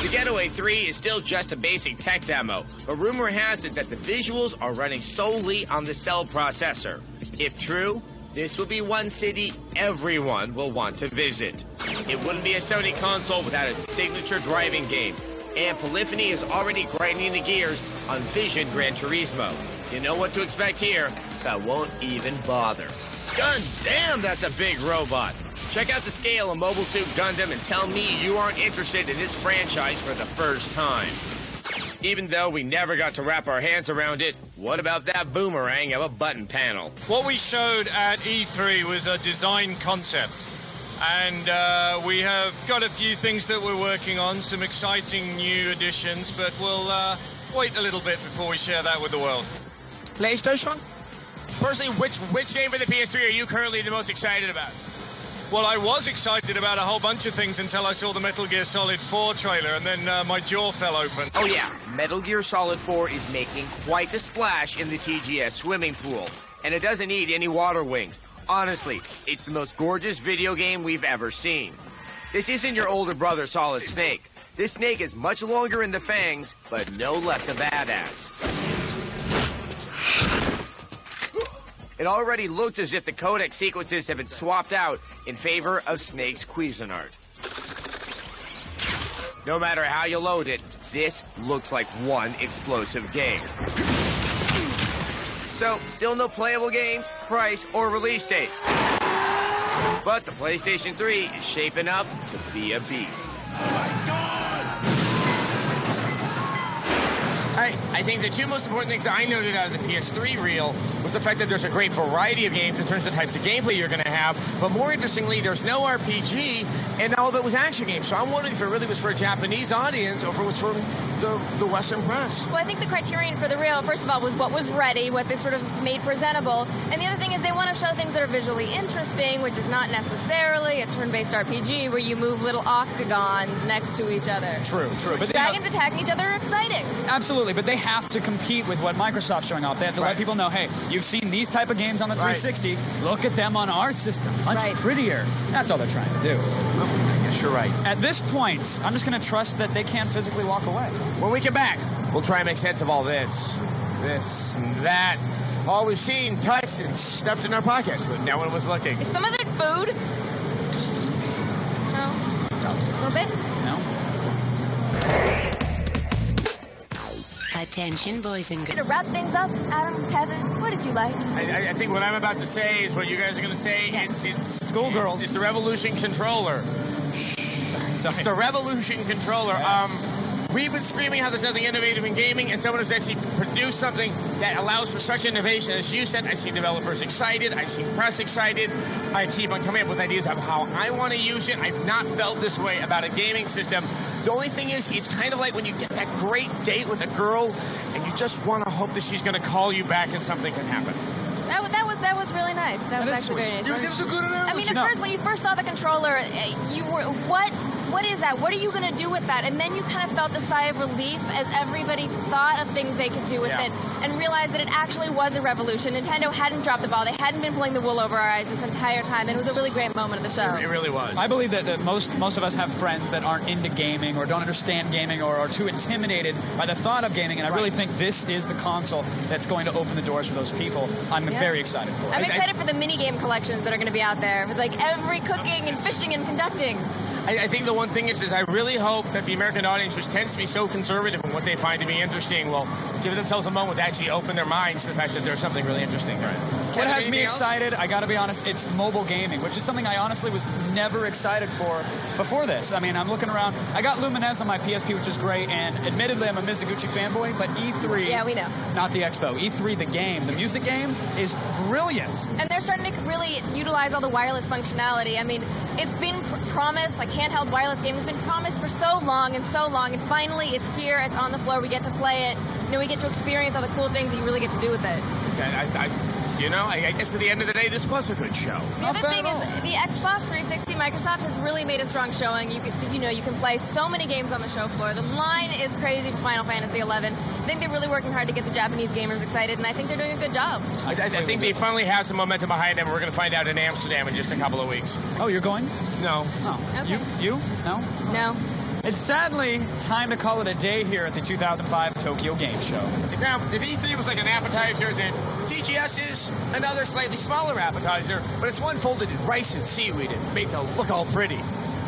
The Getaway 3 is still just a basic tech demo, but rumor has it that the visuals are running solely on the cell processor. If true, this will be one city everyone will want to visit. It wouldn't be a Sony console without a signature driving game, and Polyphony is already grinding the gears on Vision Gran Turismo. You know what to expect here, so I won't even bother. God damn, that's a big robot. Check out the scale of Mobile Suit Gundam and tell me you aren't interested in this franchise for the first time. Even though we never got to wrap our hands around it, what about that boomerang of a button panel? What we showed at E3 was a design concept. And we have got a few things that we're working on, some exciting new additions, but we'll wait a little bit before we share that with the world. PlayStation? Personally, which game for the PS3 are you currently the most excited about? Well, I was excited about a whole bunch of things until I saw the Metal Gear Solid 4 trailer, and then my jaw fell open. Oh yeah, Metal Gear Solid 4 is making quite the splash in the TGS swimming pool, and it doesn't need any water wings. Honestly, it's the most gorgeous video game we've ever seen. This isn't your older brother Solid Snake. This snake is much longer in the fangs, but no less a badass. It already looks as if the codec sequences have been swapped out in favor of Snake's Cuisinart. No matter how you load it, this looks like one explosive game. So, still no playable games, price, or release date. But the PlayStation 3 is shaping up to be a beast. Oh my God! I think the two most important things I noted out of the PS3 reel was the fact that there's a great variety of games in terms of the types of gameplay you're going to have, but more interestingly, there's no RPG, and all of it was action games. So I'm wondering if it really was for a Japanese audience or if it was for the Western press. Well, I think the criterion for the reel, first of all, was what was ready, what they sort of made presentable, and the other thing is they want to show things that are visually interesting, which is not necessarily a turn-based RPG where you move little octagons next to each other. True. But dragons attacking each other are exciting. Absolutely, but they have to compete with what Microsoft's showing off. They have to let people know, hey, you've seen these type of games on the 360. Look at them on our system. Much prettier. That's all they're trying to do. I guess you're right. At this point, I'm just going to trust that they can't physically walk away. When we get back, we'll try and make sense of all this and that. All we've seen, touched, and stuffed in our pockets, but no one was looking. Is some of it food? No. A little bit? No. Attention, boys and girls. To wrap things up, Adam, Kevin, what did you like? I think what I'm about to say is what you guys are going to say. Yeah. It's Schoolgirls. It's the Revolution controller. Sorry. It's the Revolution controller. Yes. We've been screaming how there's nothing innovative in gaming, and someone has actually produced something that allows for such innovation. As you said, I see developers excited. I see press excited. I keep on coming up with ideas of how I want to use it. I've not felt this way about a gaming system. The only thing is, it's kind of like when you get that great date with a girl, and you just want to hope that she's going to call you back and something can happen. That was really nice. That was actually very nice. It was a good analogy. I mean, at first, when you first saw the controller, you were, what is that? What are you going to do with that? And then you kind of felt the sigh of relief as everybody thought of things they could do with it and realized that it actually was a revolution. Nintendo hadn't dropped the ball. They hadn't been pulling the wool over our eyes this entire time, and it was a really great moment of the show. It really was. I believe that most of us have friends that aren't into gaming or don't understand gaming or are too intimidated by the thought of gaming, and I really think this is the console that's going to open the doors for those people. I'm very excited for it. I'm excited for the mini-game collections that are going to be out there with, like, every cooking and fishing and conducting. I think the one thing is I really hope that the American audience, which tends to be so conservative in what they find to be interesting, will give themselves a moment to actually open their minds to the fact that there's something really interesting. Right. What has me excited, I got to be honest, it's mobile gaming, which is something I honestly was never excited for before this. I mean, I'm looking around. I got Lumines on my PSP, which is great, and admittedly, I'm a Mizuguchi fanboy, but E3, yeah, we know, not the Expo. E3, the game, the music game, is brilliant. And they're starting to really utilize all the wireless functionality. I mean, it's been promised, like handheld wireless game has been promised for so long, and finally it's here, it's on the floor, we get to play it, we get to experience all the cool things that you really get to do with it. I guess at the end of the day, this was a good show. The other thing is the Xbox 360, Microsoft has really made a strong showing. You can play so many games on the show floor. The line is crazy for Final Fantasy 11. I think they're really working hard to get the Japanese gamers excited, and I think they're doing a good job. I think they finally have some momentum behind them. We're going to find out in Amsterdam in just a couple of weeks. Oh, you're going? No. Oh. Okay. You? No? No. It's sadly time to call it a day here at the 2005 Tokyo Game Show. Now, if E3 was like an appetizer, then TGS is another slightly smaller appetizer, but it's one folded in rice and seaweed and made to look all pretty.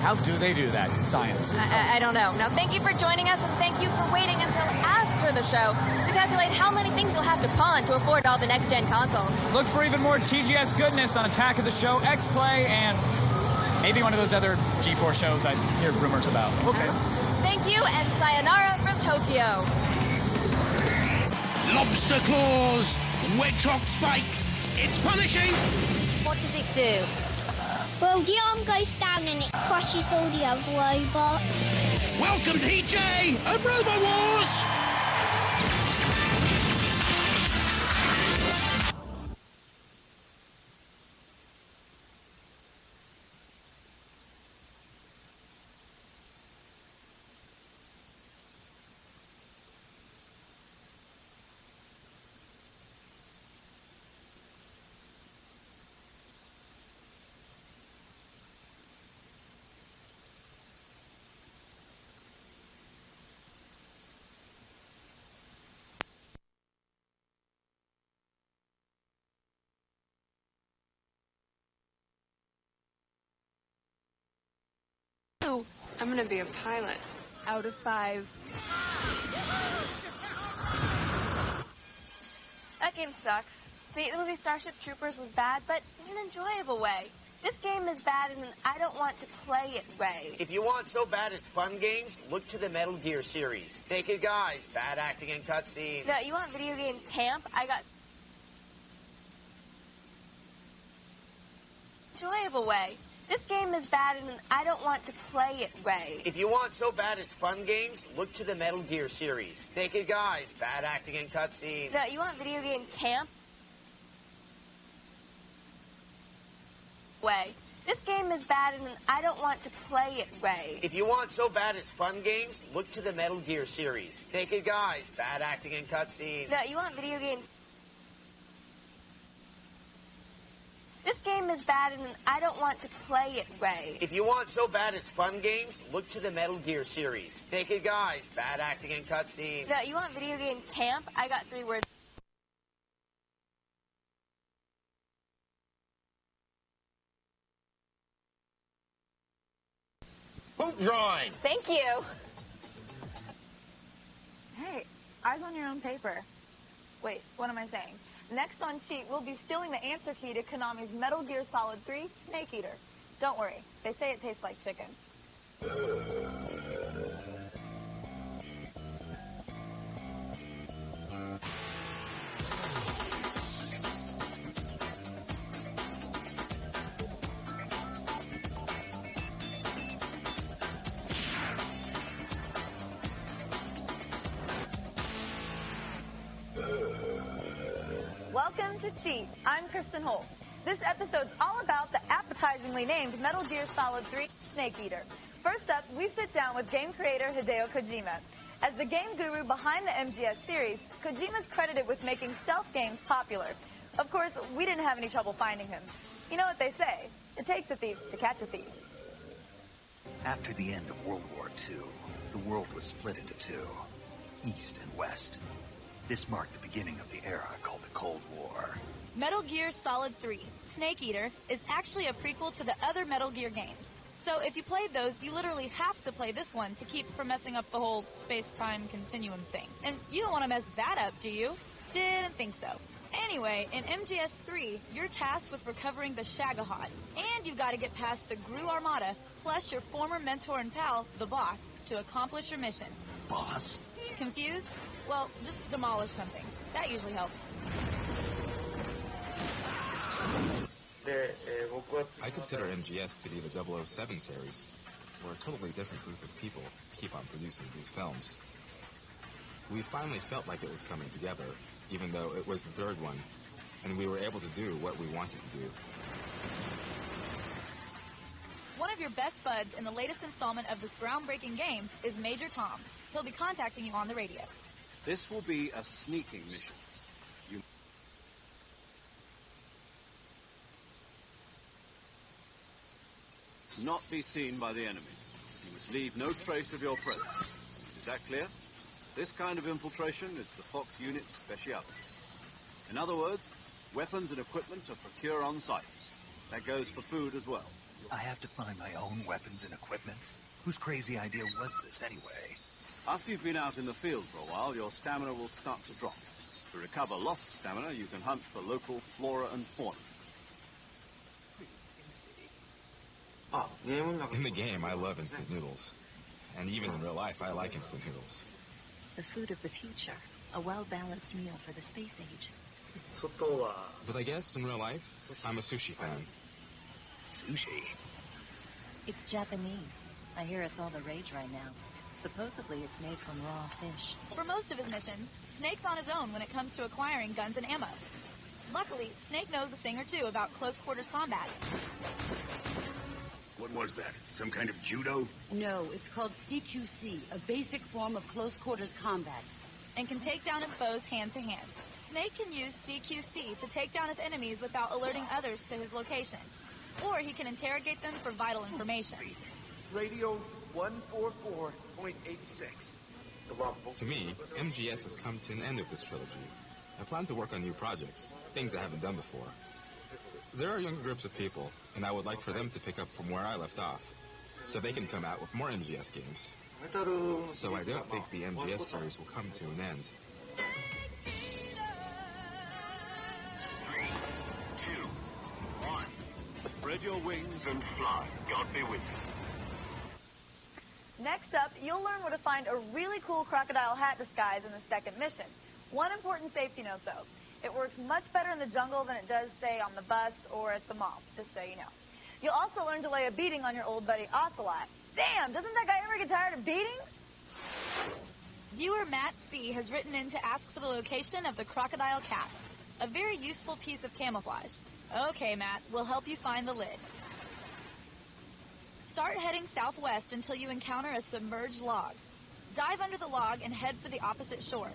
How do they do that in science? I don't know. Now, thank you for joining us, and thank you for waiting until after the show to calculate how many things you'll have to pawn to afford all the next-gen consoles. Look for even more TGS goodness on Attack of the Show, X-Play, and maybe one of those other G4 shows I hear rumors about. Okay. Thank you, and sayonara from Tokyo. Lobster claws, wedge-rock spikes. It's punishing. What does it do? Well, the arm goes down and it crushes all the other robots. Welcome to EJ and Robo Wars. I'm gonna be a pilot. Out of 5. That game sucks. See, the movie Starship Troopers was bad, but in an enjoyable way. This game is bad in an I don't want to play it way. If you want so bad it's fun games, look to the Metal Gear series. Naked guys, bad acting and cutscenes. No, you want video game camp? I got enjoyable way. This game is bad in an I don't want to play it way. If you want so bad it's fun games, look to the Metal Gear series. Naked guys, bad acting and cutscenes. No, you want video game camp? Way. This game is bad in an I don't want to play it way. If you want so bad it's fun games, look to the Metal Gear series. Naked guys, bad acting and cutscenes. No, you want video game. This game is bad in an I don't want to play it way. If you want so bad it's fun games, look to the Metal Gear series. Naked guys, bad acting and cutscenes. No, you want video game camp? I got 3 words. Hoop drawing. Thank you. Hey, eyes on your own paper. Wait, what am I saying? Next on Cheat, we'll be stealing the answer key to Konami's Metal Gear Solid 3 Snake Eater. Don't worry, they say it tastes like chicken. Welcome to Cheat. I'm Kristen Holt. This episode's all about the appetizingly named Metal Gear Solid 3 Snake Eater. First up, we sit down with game creator Hideo Kojima. As the game guru behind the MGS series, Kojima's credited with making stealth games popular. Of course, we didn't have any trouble finding him. You know what they say, it takes a thief to catch a thief. After the end of World War II, the world was split into two, East and West. This marked the beginning of the era called the Cold War. Metal Gear Solid 3, Snake Eater, is actually a prequel to the other Metal Gear games. So if you played those, you literally have to play this one to keep from messing up the whole space-time continuum thing. And you don't want to mess that up, do you? Didn't think so. Anyway, in MGS 3, you're tasked with recovering the Shagahod, and you've got to get past the Gru Armada, plus your former mentor and pal, the boss, to accomplish your mission. Boss? Confused? Well, just demolish something. That usually helps. I consider MGS to be the 007 series. We're a totally different group of people who keep on producing these films. We finally felt like it was coming together, even though it was the third one, and we were able to do what we wanted to do. One of your best buds in the latest installment of this groundbreaking game is Major Tom. He'll be contacting you on the radio. This will be a sneaking mission. You not be seen by the enemy. You must leave no trace of your presence. Is that clear? This kind of infiltration is the Fox unit's speciality. In other words, weapons and equipment are procured on site. That goes for food as well. I have to find my own weapons and equipment? Whose crazy idea was this anyway? After you've been out in the field for a while, your stamina will start to drop. To recover lost stamina, you can hunt for local flora and fauna. In the game, I love instant noodles. And even in real life, I like instant noodles. The food of the future. A well-balanced meal for the space age. But I guess in real life, I'm a sushi fan. Sushi? It's Japanese. I hear it's all the rage right now. Supposedly it's made from raw fish. For most of his missions, Snake's on his own when it comes to acquiring guns and ammo. Luckily, Snake knows a thing or two about close-quarters combat. What was that? Some kind of judo? No, it's called CQC, a basic form of close-quarters combat. And can take down his foes hand-to-hand. Snake can use CQC to take down his enemies without alerting others to his location. Or he can interrogate them for vital information. Radio 144.86. To me, MGS has come to an end of this trilogy. I plan to work on new projects, things I haven't done before. There are younger groups of people, and I would like for them to pick up from where I left off, so they can come out with more MGS games. So I don't think the MGS series will come to an end. 3, 2, 1. Spread your wings and fly. God be with you. Next up, you'll learn where to find a really cool crocodile hat disguise in the second mission. One important safety note, though. It works much better in the jungle than it does, say, on the bus or at the mall, just so you know. You'll also learn to lay a beating on your old buddy Ocelot. Damn, doesn't that guy ever get tired of beating? Viewer Matt C. has written in to ask for the location of the crocodile cap, a very useful piece of camouflage. Okay, Matt, we'll help you find the lid. Start heading southwest until you encounter a submerged log. Dive under the log and head for the opposite shore.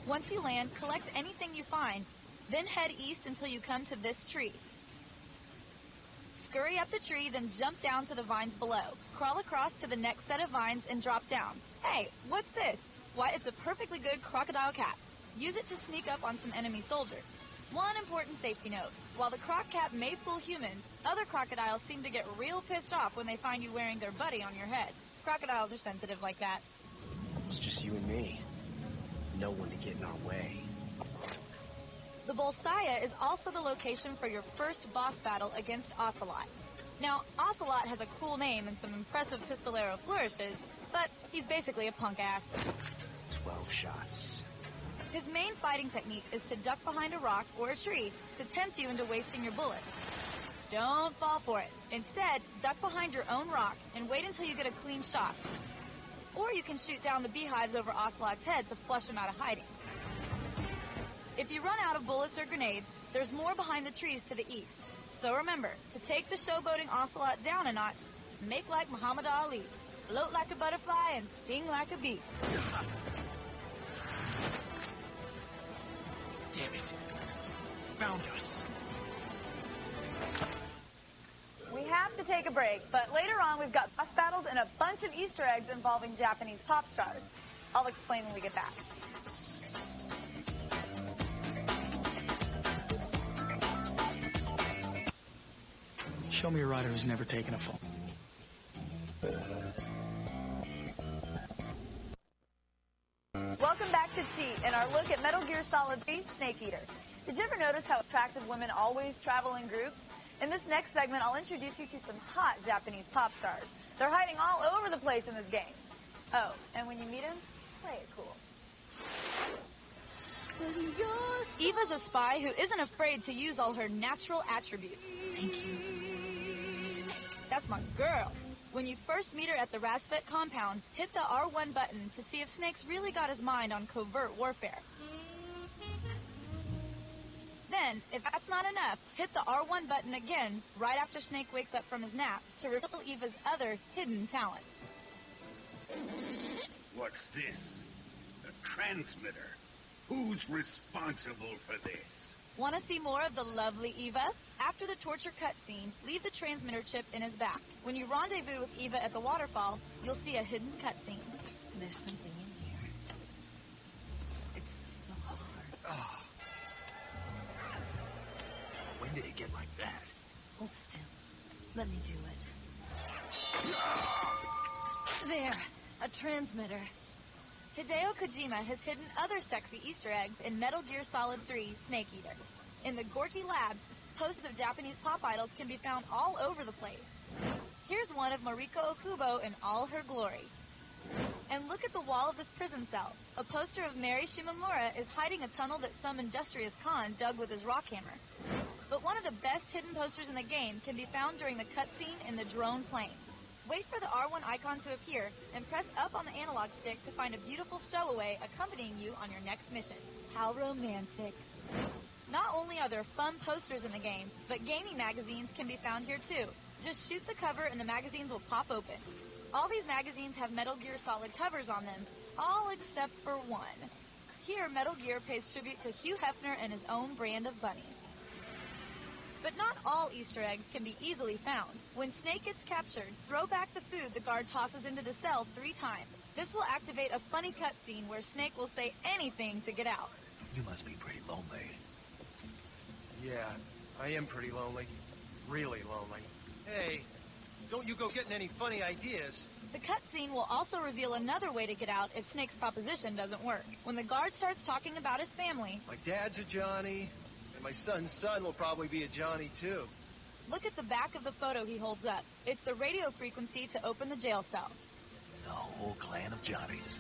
Once you land, collect anything you find, then head east until you come to this tree. Scurry up the tree, then jump down to the vines below. Crawl across to the next set of vines and drop down. Hey, what's this? Why, it's a perfectly good crocodile cap. Use it to sneak up on some enemy soldiers. One important safety note. While the croc cap may fool humans, other crocodiles seem to get real pissed off when they find you wearing their buddy on your head. Crocodiles are sensitive like that. It's just you and me. No one to get in our way. The Bolsaya is also the location for your first boss battle against Ocelot. Now, Ocelot has a cool name and some impressive pistolero flourishes, but he's basically a punk ass. 12 shots. His main fighting technique is to duck behind a rock or a tree to tempt you into wasting your bullets. Don't fall for it. Instead, duck behind your own rock and wait until you get a clean shot. Or you can shoot down the beehives over Ocelot's head to flush him out of hiding. If you run out of bullets or grenades, there's more behind the trees to the east. So remember, to take the showboating Ocelot down a notch, make like Muhammad Ali. Float like a butterfly and sting like a bee. Damn it. Found us. We have to take a break, but later on we've got boss battles and a bunch of Easter eggs involving Japanese pop stars. I'll explain when we get back. Show me a rider who's never taken a fall. Welcome back to Cheat and our look at Metal Gear Solid 3 Snake Eater. Did you ever notice how attractive women always travel in groups? In this next segment, I'll introduce you to some hot Japanese pop stars. They're hiding all over the place in this game. Oh, and when you meet them, play it cool. Eva's a spy who isn't afraid to use all her natural attributes. Thank you. Snake, that's my girl. When you first meet her at the Rasvet compound, hit the R1 button to see if Snake's really got his mind on covert warfare. Then, if that's not enough, hit the R1 button again right after Snake wakes up from his nap to reveal Eva's other hidden talent. What's this? A transmitter. Who's responsible for this? Want to see more of the lovely Eva? After the torture cutscene, leave the transmitter chip in his back. When you rendezvous with Eva at the waterfall, you'll see a hidden cutscene. There's something in here. It's so hard. Oh. When did it get like that? Hold still. Let me do it. There. A transmitter. Hideo Kojima has hidden other sexy Easter eggs in Metal Gear Solid 3 Snake Eater. In the Gorky Labs, posters of Japanese pop idols can be found all over the place. Here's one of Mariko Okubo in all her glory. And look at the wall of this prison cell. A poster of Mary Shimomura is hiding a tunnel that some industrious con dug with his rock hammer. But one of the best hidden posters in the game can be found during the cutscene in the drone plane. Wait for the R1 icon to appear and press up on the analog stick to find a beautiful stowaway accompanying you on your next mission. How romantic. Not only are there fun posters in the game, but gaming magazines can be found here too. Just shoot the cover and the magazines will pop open. All these magazines have Metal Gear Solid covers on them, all except for one. Here, Metal Gear pays tribute to Hugh Hefner and his own brand of bunnies. But not all Easter eggs can be easily found. When Snake gets captured, throw back the food the guard tosses into the cell 3 times. This will activate a funny cutscene where Snake will say anything to get out. You must be pretty lonely. Yeah, I am pretty lonely. Really lonely. Hey, don't you go getting any funny ideas. The cutscene will also reveal another way to get out if Snake's proposition doesn't work. When the guard starts talking about his family... My dad's a Johnny, and my son's son will probably be a Johnny, too. Look at the back of the photo he holds up. It's the radio frequency to open the jail cell. The whole clan of Johnnies.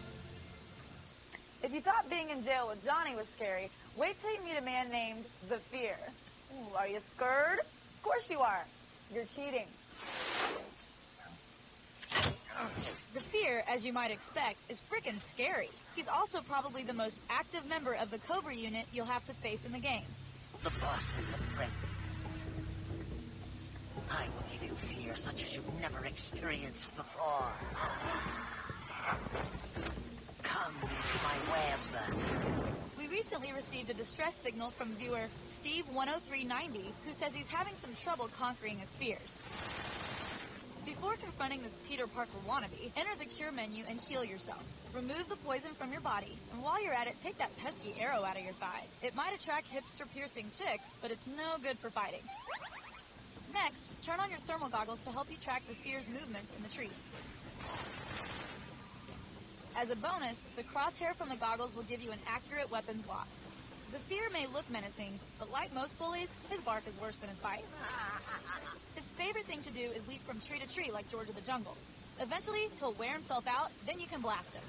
If you thought being in jail with Johnny was scary, wait till you meet a man named The Fear. Ooh, are you scared? Of course you are. You're cheating. The Fear, as you might expect, is frickin' scary. He's also probably the most active member of the Cobra unit you'll have to face in the game. The boss is a friend. I will give you fear such as you've never experienced before. Come into my web. We recently received a distress signal from viewer Steve10390, who says he's having some trouble conquering his fears. Before confronting this Peter Parker wannabe, enter the cure menu and heal yourself. Remove the poison from your body, and while you're at it, take that pesky arrow out of your thigh. It might attract hipster-piercing chicks, but it's no good for fighting. Next, turn on your thermal goggles to help you track the Fear's movements in the trees. As a bonus, the crosshair from the goggles will give you an accurate weapons lock. The Fear may look menacing, but like most bullies, his bark is worse than his bite. His favorite thing to do is leap from tree to tree like George of the Jungle. Eventually, he'll wear himself out, then you can blast him.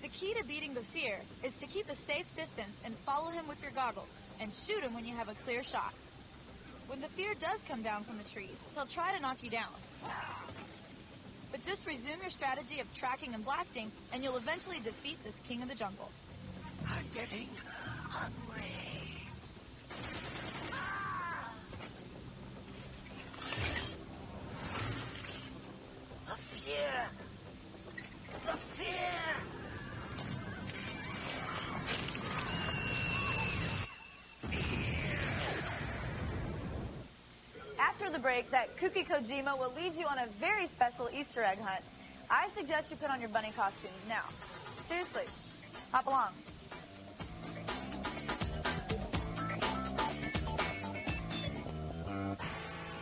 The key to beating the Fear is to keep a safe distance and follow him with your goggles, and shoot him when you have a clear shot. When the Fear does come down from the trees, he'll try to knock you down. But just resume your strategy of tracking and blasting, and you'll eventually defeat this king of the jungle. I'm getting hungry. The fear! The fear! After the break, that kooky Kojima will lead you on a very special Easter egg hunt. I suggest you put on your bunny costumes now. Seriously, hop along.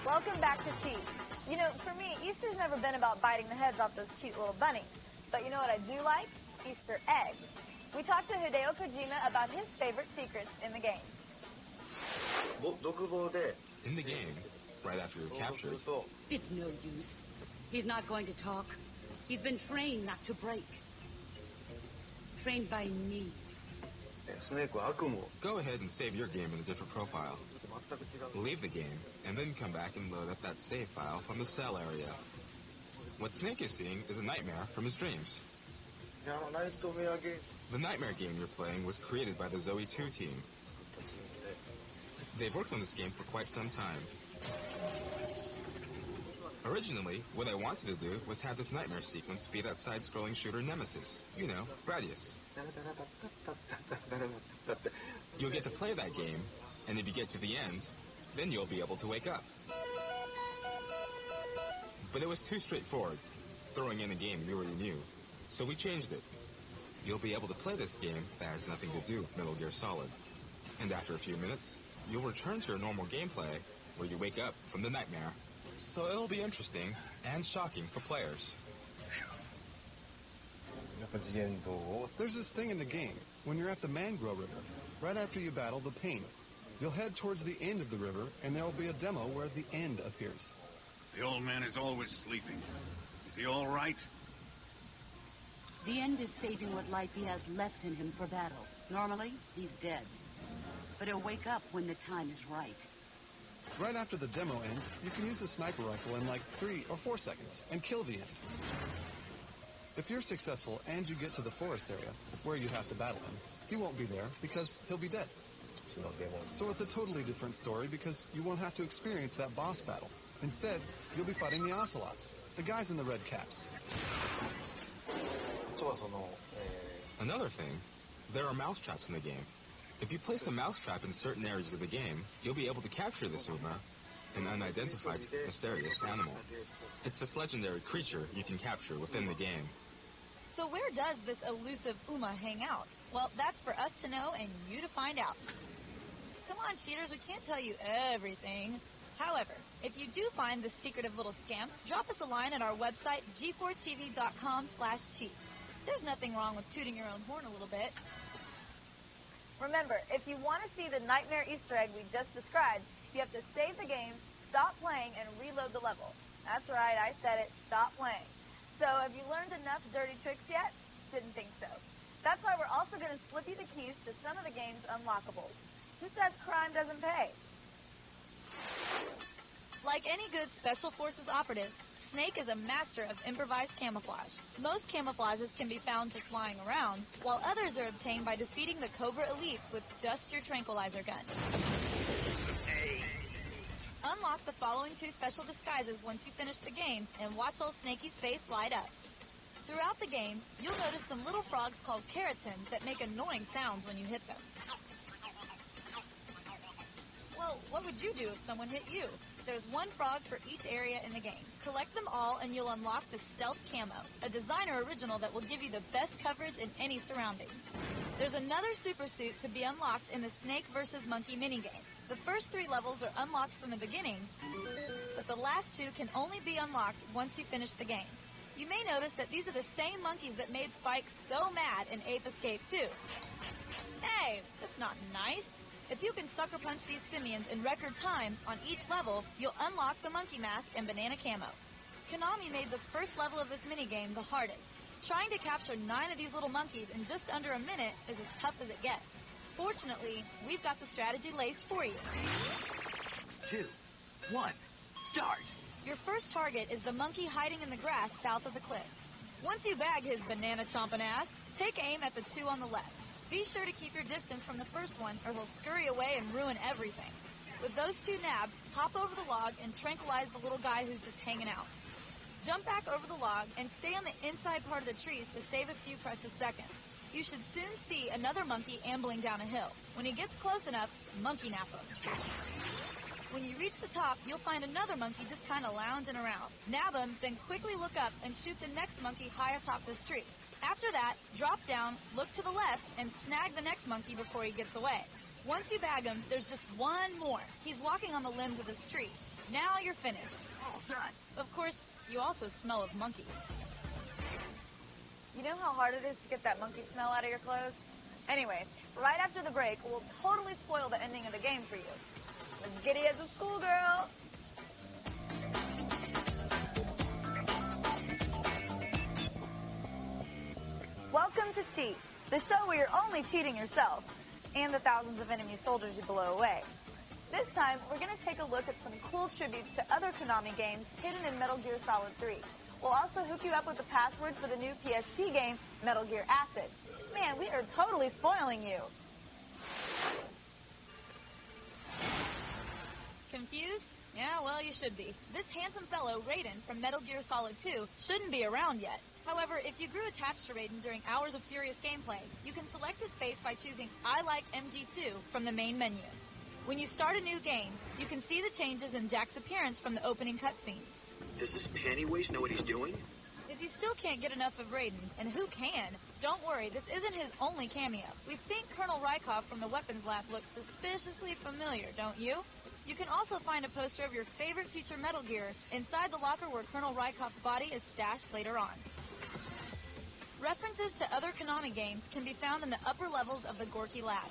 Welcome back to Cheat. You know, for me, Easter's never been about biting the heads off those cute little bunnies. But you know what I do like? Easter eggs. We talked to Hideo Kojima about his favorite secrets in the game. In the game, right after you're captured, It's no use. He's not going to talk. He's been trained not to break. Trained by me. go ahead and save your game in a different profile. Leave the game, and then come back and load up that save file from the cell area. What Snake is seeing is a nightmare from his dreams. The Nightmare game you're playing was created by the Zoe 2 team. They've worked on this game for quite some time. Originally, what I wanted to do was have this nightmare sequence be that side-scrolling shooter Nemesis. You know, Gradius. You'll get to play that game And if you get to the end, then you'll be able to wake up. But it was too straightforward, throwing in a game you already knew. So we changed it. You'll be able to play this game that has nothing to do with Metal Gear Solid. And after a few minutes, you'll return to your normal gameplay where you wake up from the nightmare. So it'll be interesting and shocking for players. There's this thing in the game. When you're at the Mangrove River, right after you battle the Pain, you'll head towards the end of the river, and there will be a demo where the end appears. The old man is always sleeping. Is he all right? The end is saving what life he has left in him for battle. Normally, he's dead. But he'll wake up when the time is right. Right after the demo ends, you can use a sniper rifle in like 3 or 4 seconds and kill the end. If you're successful and you get to the forest area, where you have to battle him, he won't be there because he'll be dead. So it's a totally different story because you won't have to experience that boss battle. Instead, you'll be fighting the ocelots, the guys in the red caps. Another thing, there are mousetraps in the game. If you place a mousetrap in certain areas of the game, you'll be able to capture this Uma, an unidentified mysterious animal. It's this legendary creature you can capture within the game. So where does this elusive Uma hang out? Well, that's for us to know and you to find out. Come on, cheaters, we can't tell you everything. However, if you do find this secretive little scamp, drop us a line at our website, G4tv.com/cheat. There's nothing wrong with tooting your own horn a little bit. Remember, if you want to see the nightmare Easter egg we just described, you have to save the game, stop playing, and reload the level. That's right, I said it, stop playing. So have you learned enough dirty tricks yet? Didn't think so. That's why we're also going to slip you the keys to some of the game's unlockables. Who says crime doesn't pay? Like any good Special Forces operative, Snake is a master of improvised camouflage. Most camouflages can be found just flying around, while others are obtained by defeating the Cobra elites with just your tranquilizer gun. Unlock the following 2 special disguises once you finish the game, and watch old Snakey's face light up. Throughout the game, you'll notice some little frogs called keratins that make annoying sounds when you hit them. Well, what would you do if someone hit you? There's 1 frog for each area in the game. Collect them all and you'll unlock the Stealth Camo, a designer original that will give you the best coverage in any surroundings. There's another super suit to be unlocked in the Snake vs. Monkey minigame. The first 3 levels are unlocked from the beginning, but the last 2 can only be unlocked once you finish the game. You may notice that these are the same monkeys that made Spike so mad in Ape Escape 2. Hey, that's not nice. If you can sucker punch these simians in record time on each level, you'll unlock the monkey mask and banana camo. Konami made the first level of this minigame the hardest. Trying to capture 9 of these little monkeys in just under a minute is as tough as it gets. Fortunately, we've got the strategy laced for you. 2, 1, start! Your first target is the monkey hiding in the grass south of the cliff. Once you bag his banana-chomping ass, take aim at the 2 on the left. Be sure to keep your distance from the first one, or he'll scurry away and ruin everything. With those 2 nabbed, hop over the log and tranquilize the little guy who's just hanging out. Jump back over the log and stay on the inside part of the trees to save a few precious seconds. You should soon see another monkey ambling down a hill. When he gets close enough, monkey nap him. When you reach the top, you'll find another monkey just kind of lounging around. Nab him, then quickly look up and shoot the next monkey high atop this tree. After that, drop down, look to the left, and snag the next monkey before he gets away. Once you bag him, there's just 1 more. He's walking on the limbs of this tree. Now you're finished. All done. Of course, you also smell of monkeys. You know how hard it is to get that monkey smell out of your clothes? Anyway, right after the break, we'll totally spoil the ending of the game for you. As giddy as a schoolgirl. Welcome to Cheat, the show where you're only cheating yourself and the thousands of enemy soldiers you blow away. This time, we're going to take a look at some cool tributes to other Konami games hidden in Metal Gear Solid 3. We'll also hook you up with the password for the new PSP game, Metal Gear Acid. Man, we are totally spoiling you. Confused? Yeah, well, you should be. This handsome fellow, Raiden, from Metal Gear Solid 2, shouldn't be around yet. However, if you grew attached to Raiden during hours of furious gameplay, you can select his face by choosing I Like MG2 from the main menu. When you start a new game, you can see the changes in Jack's appearance from the opening cutscene. Does this pantywaist know what he's doing? If you still can't get enough of Raiden, and who can, don't worry, this isn't his only cameo. We think Colonel Rykov from the weapons lab looks suspiciously familiar, don't you? You can also find a poster of your favorite future Metal Gear inside the locker where Colonel Rykov's body is stashed later on. References to other Konami games can be found in the upper levels of the Gorky Lab.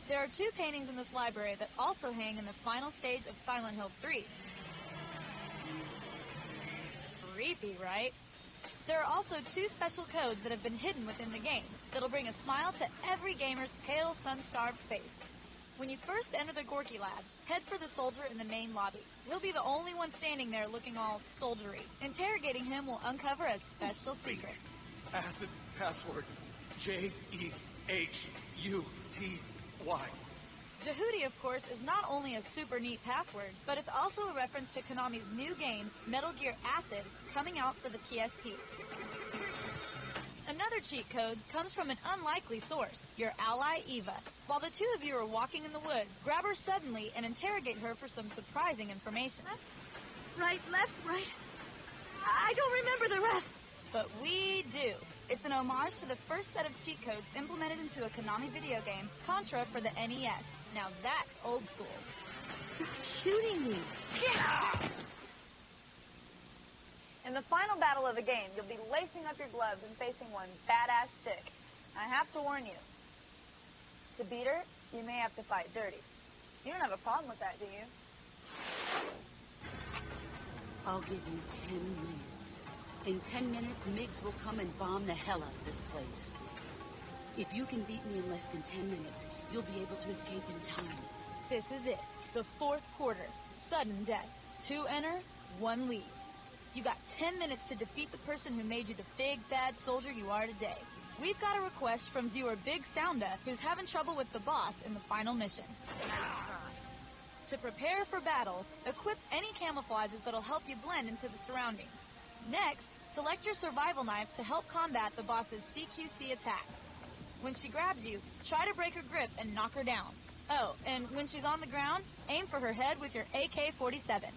There are 2 paintings in this library that also hang in the final stage of Silent Hill 3. Creepy, right? There are also 2 special codes that have been hidden within the game that'll bring a smile to every gamer's pale, sun-starved face. When you first enter the Gorky Lab, head for the soldier in the main lobby. He'll be the only one standing there looking all soldiery. Interrogating him will uncover a special secret. Acid password Jehutty. Jehutty, of course, is not only a super neat password, but it's also a reference to Konami's new game, Metal Gear Acid, coming out for the PSP. Another cheat code comes from an unlikely source, your ally Eva. While the 2 of you are walking in the woods, grab her suddenly and interrogate her for some surprising information. Right, left, right. I don't remember the rest. But we do. It's an homage to the first set of cheat codes implemented into a Konami video game, Contra for the NES. Now that's old school. Stop shooting me. Yeah! In the final battle of the game, you'll be lacing up your gloves and facing one badass chick. I have to warn you. To beat her, you may have to fight dirty. You don't have a problem with that, do you? I'll give you 10 minutes. In 10 minutes, Miggs will come and bomb the hell out of this place. If you can beat me in less than 10 minutes, you'll be able to escape in time. This is it. The 4th quarter. Sudden death. 2 enter, 1 leave. You got 10 minutes to defeat the person who made you the big, bad soldier you are today. We've got a request from viewer Big Sounda, who's having trouble with the boss in the final mission. To prepare for battle, equip any camouflages that'll help you blend into the surroundings. Next, select your survival knife to help combat the boss's CQC attack. When she grabs you, try to break her grip and knock her down. Oh, and when she's on the ground, aim for her head with your AK-47.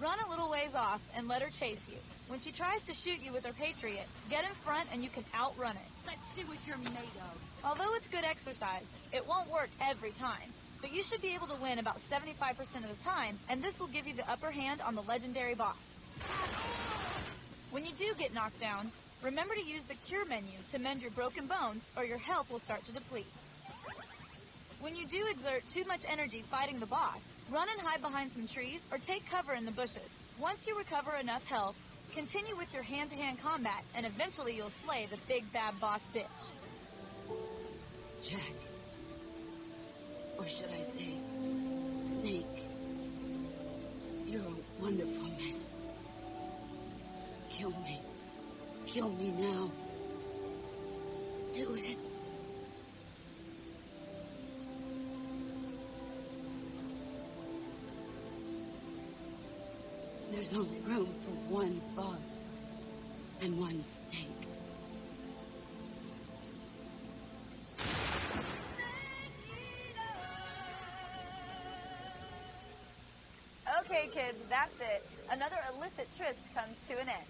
Run a little ways off and let her chase you. When she tries to shoot you with her Patriot, get in front and you can outrun it. Let's see what you're made of. Although it's good exercise, it won't work every time. But you should be able to win about 75% of the time, and this will give you the upper hand on the legendary boss. When you do get knocked down, remember to use the cure menu to mend your broken bones, or your health will start to deplete. When you do exert too much energy fighting the boss, run and hide behind some trees or take cover in the bushes. Once you recover enough health, continue with your hand-to-hand combat, and eventually you'll slay the big bad boss bitch. Jack. Or should I say, Snake. You're a wonderful man. Kill me. Kill me now. Do it. There's only room for one boss and one snake. Okay, kids, that's it. Another illicit tryst comes to an end.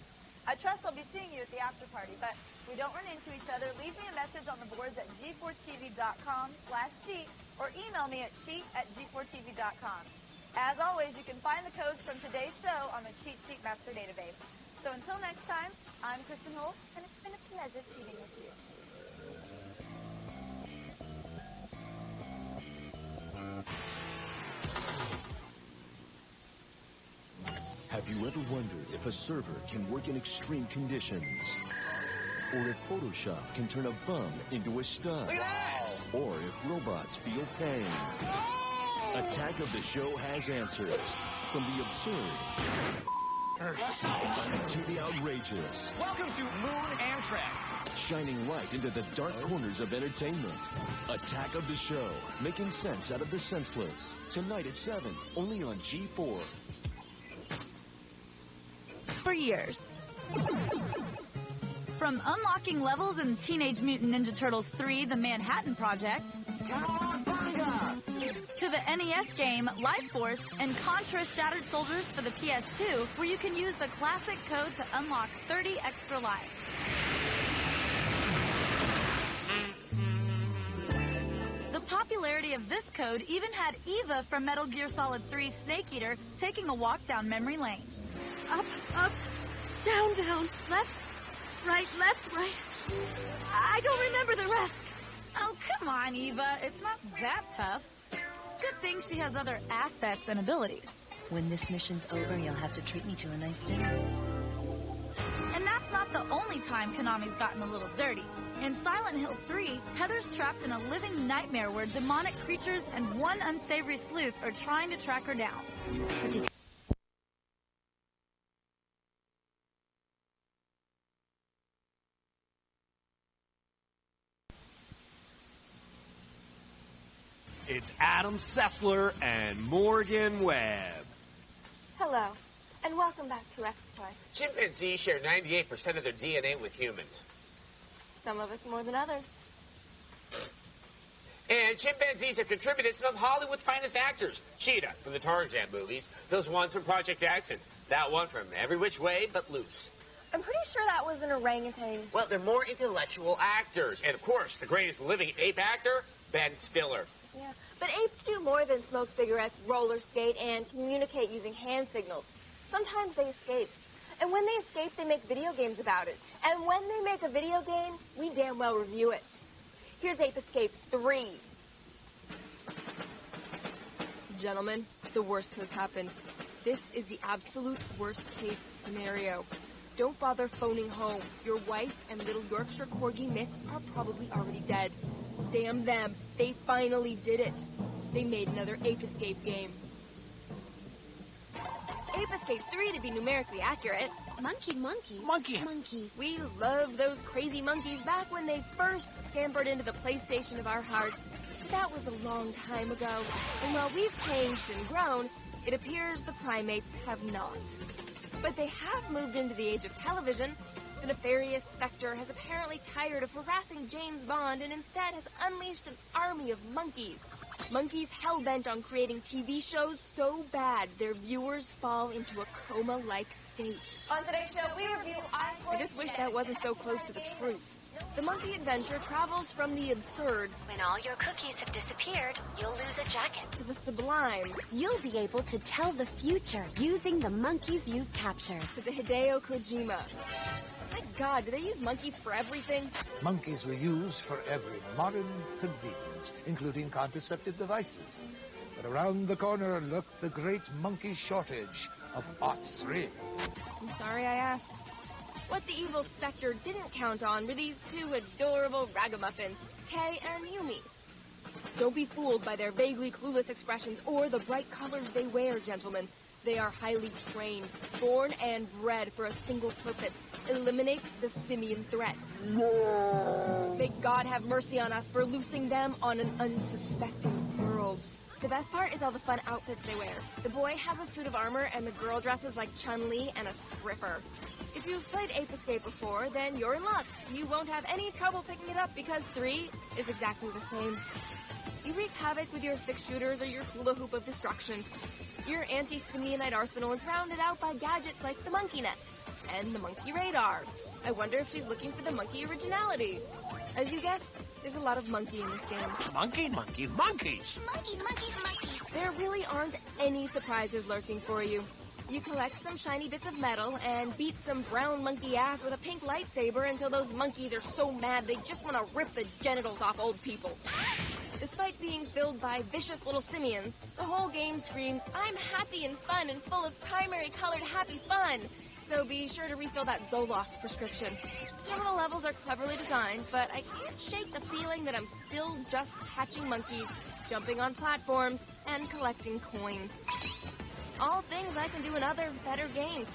I trust I'll be seeing you at the after party, but if we don't run into each other, leave me a message on the boards at G4tv.com/cheat or email me at cheat@G4tv.com. As always, you can find the codes from today's show on the Cheat Sheet Master database. So until next time, I'm Kristen Holt, and it's been a pleasure cheating with you. Have you ever wondered if a server can work in extreme conditions? Or if Photoshop can turn a bum into a stud? Or if robots feel pain? Attack of the Show has answers. From the absurd to the outrageous. Welcome to Moon Amtrak. Shining light into the dark corners of entertainment. Attack of the Show. Making sense out of the senseless. Tonight at 7. Only on G4. For years. From unlocking levels in Teenage Mutant Ninja Turtles 3, The Manhattan Project, Come on, To the NES game Life Force and Contra Shattered Soldiers for the PS2, where you can use the classic code to unlock 30 extra lives. The popularity of this code even had Eva from Metal Gear Solid 3 Snake Eater taking a walk down memory lane. Up, up, down, down, left, right, I don't remember the rest. Oh, come on, Eva. It's not that tough. Good thing she has other assets and abilities. When this mission's over, you'll have to treat me to a nice dinner. And that's not the only time Konami's gotten a little dirty. In Silent Hill 3, Heather's trapped in a living nightmare where demonic creatures and one unsavory sleuth are trying to track her down. It's Adam Sessler and Morgan Webb. Hello, and welcome back to Explore. Chimpanzees share 98% of their DNA with humans. Some of us more than others. And chimpanzees have contributed to some of Hollywood's finest actors. Cheetah from the Tarzan movies, those ones from Project Action, that one from Every Which Way But Loose. I'm pretty sure that was an orangutan. Well, they're more intellectual actors. And, of course, the greatest living ape actor, Ben Stiller. Yeah, but apes do more than smoke cigarettes, roller skate, and communicate using hand signals. Sometimes they escape. And when they escape, they make video games about it. And when they make a video game, we damn well review it. Here's Ape Escape 3. Gentlemen, the worst has happened. This is the absolute worst-case scenario. Don't bother phoning home. Your wife and little Yorkshire Corgi Mitts are probably already dead. Damn them. They finally did it. They made another Ape Escape game. Ape Escape 3 to be numerically accurate. Monkey. We loved those crazy monkeys back when they first scampered into the PlayStation of our hearts. But that was a long time ago. And while we've changed and grown, it appears the primates have not. But they have moved into the age of television. The nefarious Spectre has apparently tired of harassing James Bond and instead has unleashed an army of monkeys. Monkeys hell-bent on creating TV shows so bad their viewers fall into a coma-like state. On today's show, we review I just wish that wasn't so close to the truth. The monkey adventure travels from the absurd. When all your cookies have disappeared, you'll lose a jacket. To the sublime. You'll be able to tell the future using the monkeys you've captured. To the Hideo Kojima. My God, do they use monkeys for everything? Monkeys were used for every modern convenience, including contraceptive devices. But around the corner lurked the great monkey shortage of AOTS 3. I'm sorry I asked. What the evil Spectre didn't count on were these two adorable ragamuffins, Kay and Yumi. Don't be fooled by their vaguely clueless expressions or the bright colors they wear, gentlemen. They are highly trained, born and bred for a single purpose: eliminate the simian threat. May God have mercy on us for loosing them on an unsuspecting world. The best part is all the fun outfits they wear. The boy has a suit of armor and the girl dresses like Chun-Li and a stripper. If you've played Ape Escape before, then you're in luck. You won't have any trouble picking it up because 3 is exactly the same. You wreak havoc with your 6-shooters or your hula hoop of destruction. Your anti-Simeonite arsenal is rounded out by gadgets like the monkey net and the monkey radar. I wonder if she's looking for the monkey originality. As you guessed, there's a lot of monkey in this game. Monkeys. Monkeys. There really aren't any surprises lurking for you. You collect some shiny bits of metal and beat some brown monkey ass with a pink lightsaber until those monkeys are so mad they just want to rip the genitals off old people. Despite being filled by vicious little simians, the whole game screams, "I'm happy and fun and full of primary colored happy fun." So be sure to refill that Zoloft prescription. Some of the levels are cleverly designed, but I can't shake the feeling that I'm still just catching monkeys, jumping on platforms, and collecting coins. All things I can do in other, better games.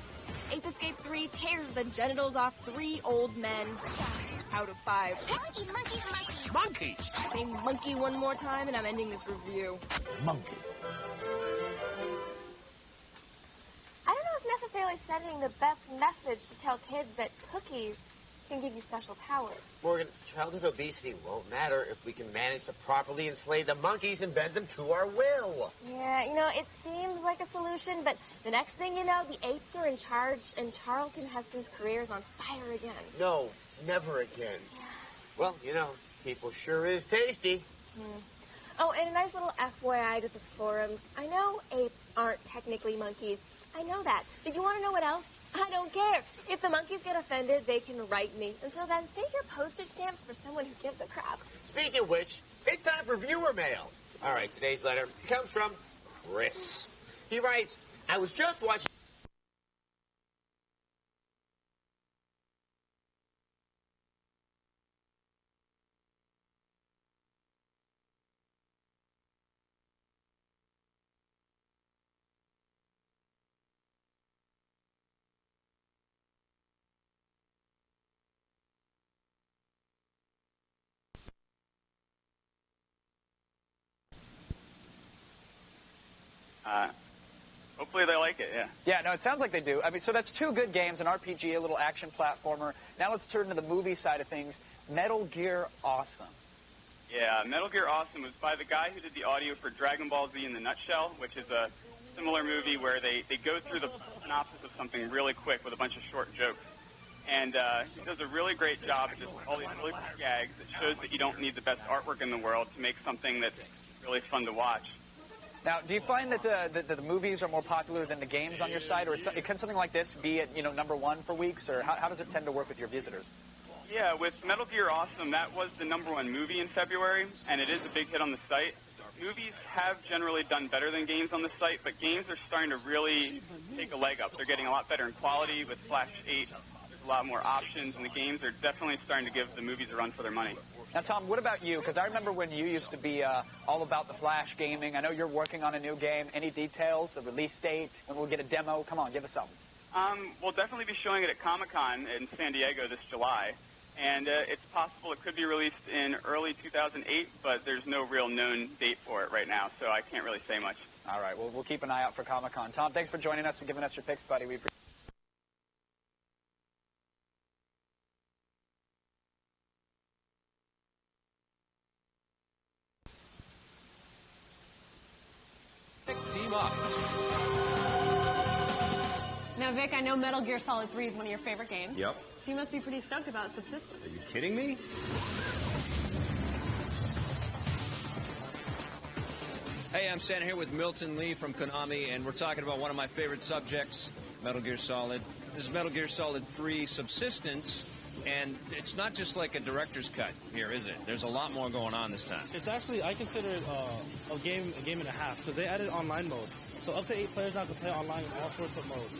Ape Escape 3 tears the genitals off 3 old men. Out of 5. Monkeys. Say monkey one more time and I'm ending this review. Monkey. I don't know if necessarily sending the best message to tell kids that cookies can give you special powers. Morgan, childhood obesity won't matter if we can manage to properly enslave the monkeys and bend them to our will. Yeah, it seems like a solution, but the next thing you know, the apes are in charge, and Charlton Heston's career is on fire again. No, never again. Well, people sure is tasty. Oh, and a nice little FYI to the forums. I know apes aren't technically monkeys. I know that. But you want to know what else? I don't care. If the monkeys get offended, they can write me. Until then, save your postage stamps for someone who gives a crap. Speaking of which, it's time for viewer mail. All right, today's letter comes from Chris. He writes, I was just watching... Hopefully they like it, yeah. Yeah, no, it sounds like they do. I mean, so that's two good games, an RPG, a little action platformer. Now let's turn to the movie side of things. Metal Gear Awesome. Yeah, Metal Gear Awesome was by the guy who did the audio for Dragon Ball Z in the Nutshell, which is a similar movie where they go through the synopsis of something really quick with a bunch of short jokes. And he does a really great job of just all these really quick gags that shows that you don't need the best artwork in the world to make something that's really fun to watch. Now, do you find that the movies are more popular than the games on your site, or can something like this be at #1 for weeks, or how does it tend to work with your visitors? Yeah, with Metal Gear Awesome, that was the #1 movie in February, and it is a big hit on the site. Movies have generally done better than games on the site, but games are starting to really take a leg up. They're getting a lot better in quality with Flash 8. There's a lot more options, and the games are definitely starting to give the movies a run for their money. Now, Tom, what about you? Because I remember when you used to be all about the Flash gaming. I know you're working on a new game. Any details, a release date, and we'll get a demo? Come on, give us something. We'll definitely be showing it at Comic-Con in San Diego this July. And it's possible it could be released in early 2008, but there's no real known date for it right now, so I can't really say much. All right, well, we'll keep an eye out for Comic-Con. Tom, thanks for joining us and giving us your picks, buddy. We appreciate it. Team up. Now, Vic, I know Metal Gear Solid 3 is one of your favorite games. Yep. So you must be pretty stoked about Subsistence. Are you kidding me? Hey, I'm standing here with Milton Lee from Konami, and we're talking about one of my favorite subjects, Metal Gear Solid. This is Metal Gear Solid 3 Subsistence, and it's not just like a director's cut here, is it? There's a lot more going on this time. It's actually, I consider it a game and a half, because they added online mode. So up to 8 players now can play online in all sorts of modes.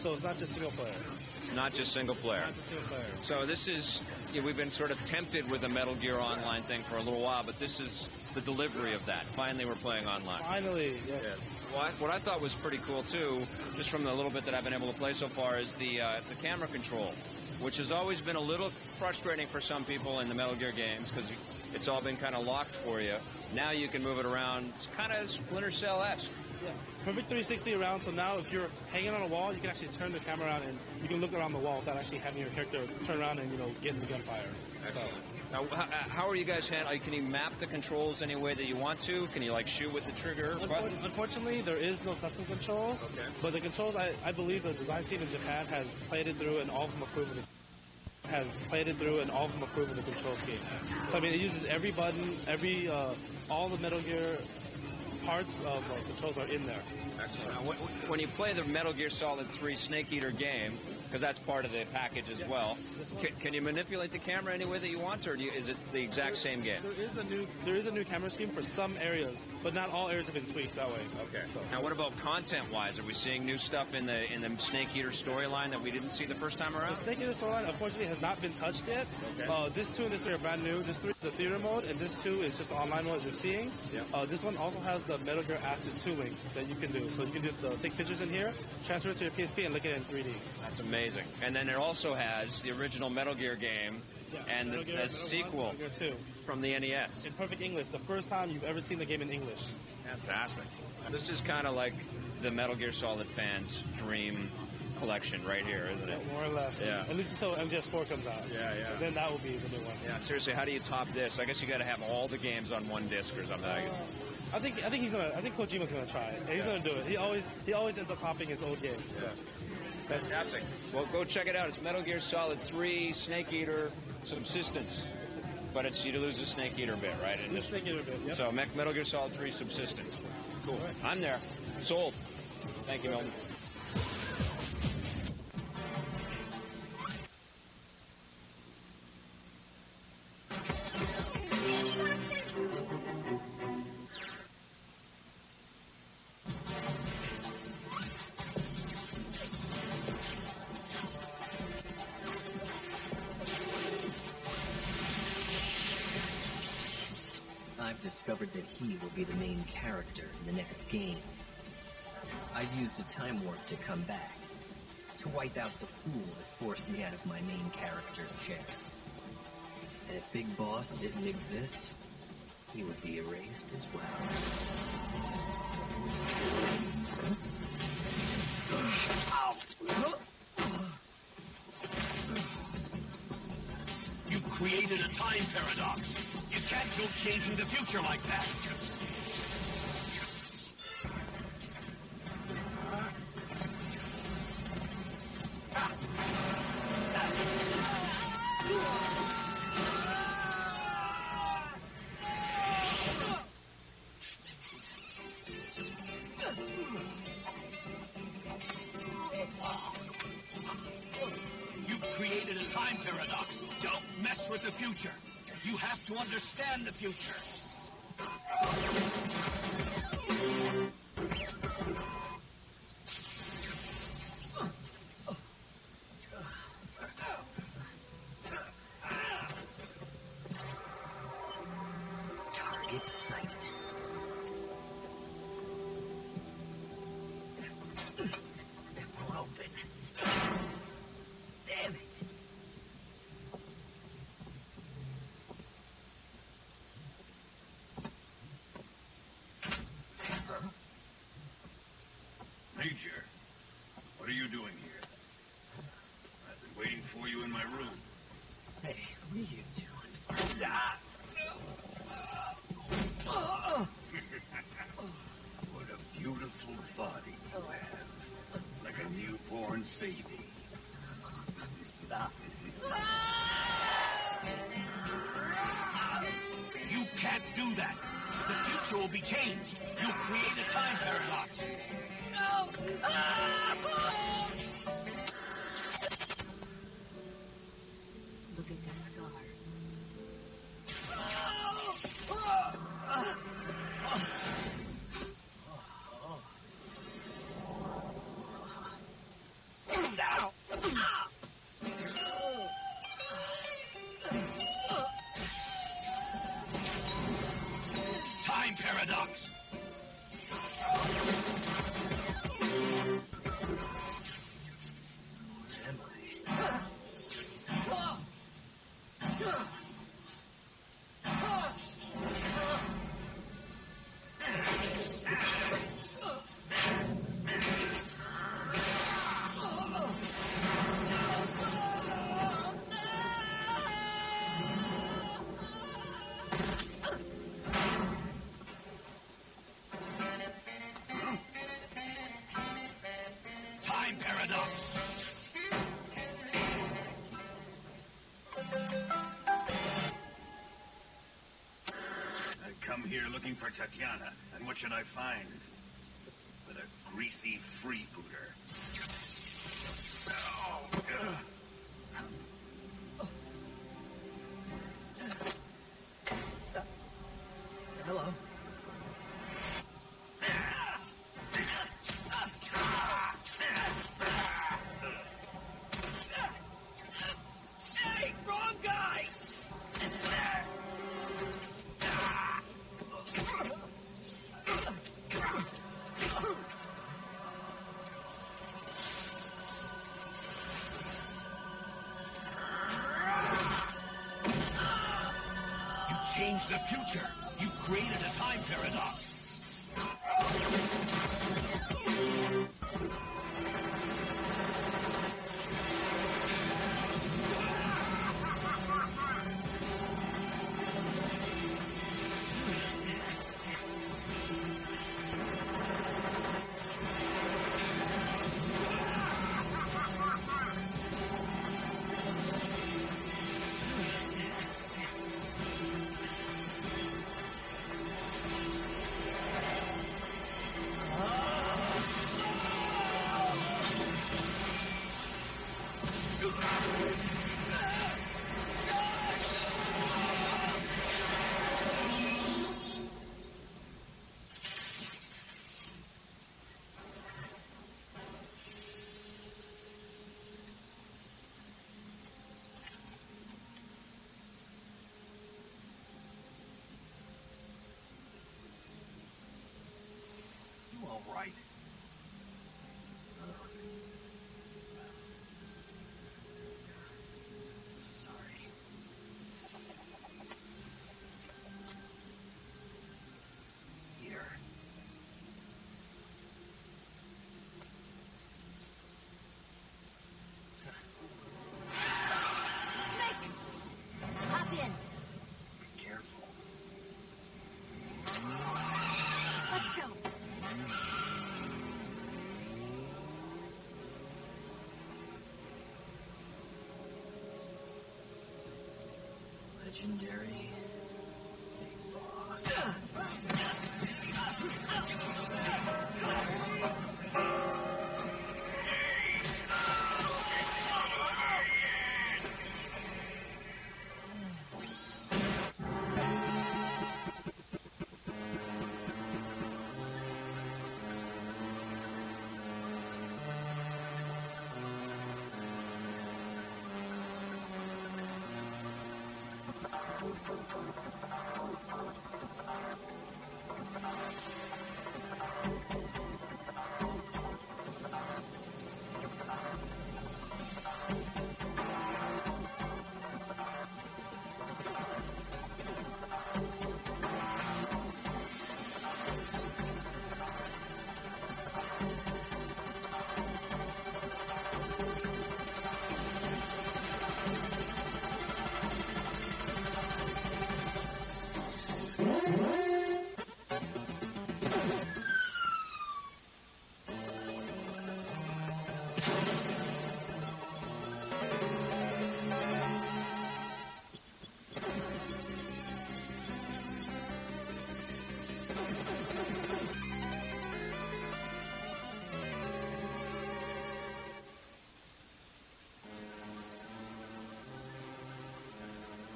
So it's not just single player. It's not just single player. Not just single player. So this is, we've been sort of tempted with the Metal Gear Online thing for a little while, but this is the delivery of that. Finally, we're playing online. Finally, yes. Yeah. What I thought was pretty cool, too, just from the little bit that I've been able to play so far, is the camera control, which has always been a little frustrating for some people in the Metal Gear games, because it's all been kind of locked for you. Now you can move it around. It's kind of Splinter Cell-esque. Yeah, perfect 360 around, so now if you're hanging on a wall, you can actually turn the camera around and you can look around the wall without actually having your character turn around and, get in the gunfire. So. Now, how are you guys handling? Can you map the controls any way that you want to? Can you, shoot with the trigger? Unfortunately, there is no custom control. Okay. But the controls, I believe the design team in Japan has played it through and all of them approve of the control scheme. So, it uses every button, all the Metal Gear parts of controls are in there. Excellent. Now, when you play the Metal Gear Solid 3 Snake Eater game, because that's part of the package as well, can you manipulate the camera any way that you want, or is it the exact same game? There is a new camera scheme for some areas, but not all areas have been tweaked that way. Okay. So. Now, what about content-wise? Are we seeing new stuff in the Snake Eater storyline that we didn't see the first time around? The Snake Eater storyline, unfortunately, has not been touched yet. Okay. This 2 and this 3 are brand new. This 3 is the theater mode, and this 2 is just the online mode as you're seeing. Yeah. This one also has the Metal Gear Acid 2 link that you can do. So you can just take pictures in here, transfer it to your PSP, and look at it in 3D. That's amazing. And then it also has the original Metal Gear game and the sequel from the NES. In perfect English, the first time you've ever seen the game in English. Fantastic. This is kind of like the Metal Gear Solid fans' dream collection right here, isn't it? More or less. Yeah. At least until MGS4 comes out. Yeah, yeah. And then that will be the new one. Yeah, seriously, how do you top this? I guess you got to have all the games on one disc or something. I think Kojima's gonna try it. He's gonna do it. He always ends up copying his old games. Yeah. Fantastic. Well, go check it out. It's Metal Gear Solid 3, Snake Eater, Subsistence. But you lose the Snake Eater bit, right? Snake Eater bit, yep. So Metal Gear Solid 3, Subsistence. Cool. Right. I'm there. Sold. Thank you, Milton. I've discovered that he will be the main character in the next game. I'd use the time warp to come back, to wipe out the fool that forced me out of my main character's chair. And if Big Boss didn't exist, he would be erased as well. You've created a time paradox. You can't go changing the future like that. You've created a time paradox. Don't mess with the future. You have to understand the future. Target sighted. It won't open. Damn it. Major, what are you doing here? I've been waiting for you in my room. Hey, what are you doing? What a beautiful body you have. Like a newborn baby. Stop. You can't do that. The future will be changed. You'll create a time paradox. Look at that scar. Time paradox. Time paradox. I come here looking for Tatiana, and what should I find? But a greasy freebooter. Hello. Hey, wrong guy! You changed the future. You created a time paradox. right? Sorry. Here. Hop in. Be careful. Let's go. Legendary. Big boss.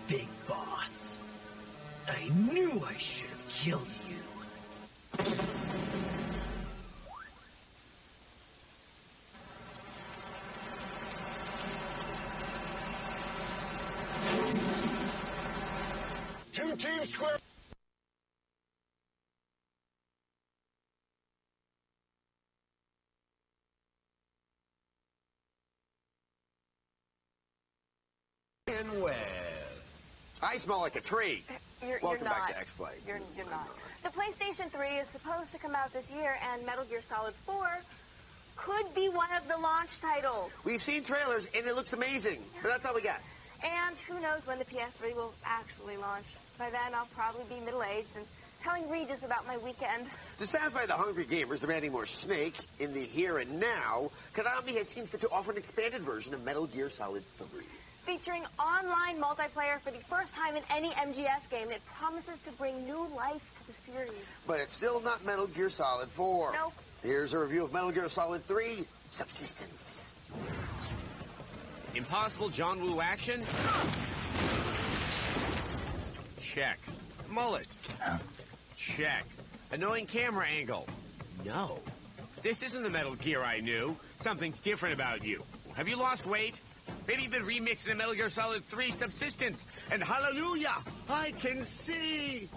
Big boss. I knew I should have killed you. Two teams square. And web. I smell like a tree. Welcome back not. to X-Play. You're not. The PlayStation 3 is supposed to come out this year, and Metal Gear Solid 4 could be one of the launch titles. We've seen trailers, and it looks amazing. But that's all we got. And who knows when the PS3 will actually launch. By then, I'll probably be middle-aged and telling Regis about my weekend. To satisfy the hungry gamers demanding more Snake in the here and now, Konami has seen fit to offer an expanded version of Metal Gear Solid 3. Featuring online multiplayer for the first time in any MGS game, it promises to bring new life to the series. But it's still not Metal Gear Solid 4. Nope. Here's a review of Metal Gear Solid 3, Subsistence. Impossible John Woo action? Check. Mullet? Check. Annoying camera angle? No. This isn't the Metal Gear I knew. Something's different about you. Have you lost weight? Maybe you've been remixing the Metal Gear Solid 3 Subsistence. And hallelujah, I can see!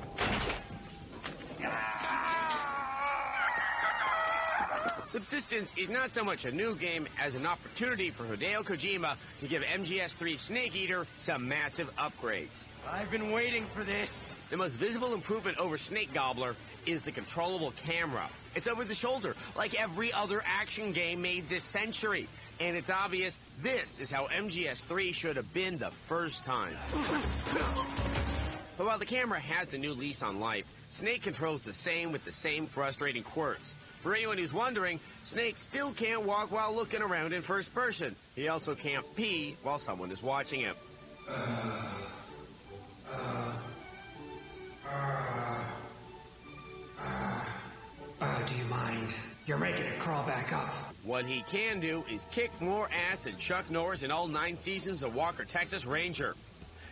Subsistence is not so much a new game as an opportunity for Hideo Kojima to give MGS3 Snake Eater some massive upgrades. I've been waiting for this. The most visible improvement over Snake Gobbler is the controllable camera. It's over the shoulder, like every other action game made this century. And it's obvious this is how MGS3 should have been the first time. But while the camera has a new lease on life, Snake controls the same with the same frustrating quirks. For anyone who's wondering, Snake still can't walk while looking around in first person. He also can't pee while someone is watching him. Do you mind? You're making it crawl back up. What he can do is kick more ass than Chuck Norris in all 9 seasons of Walker, Texas Ranger.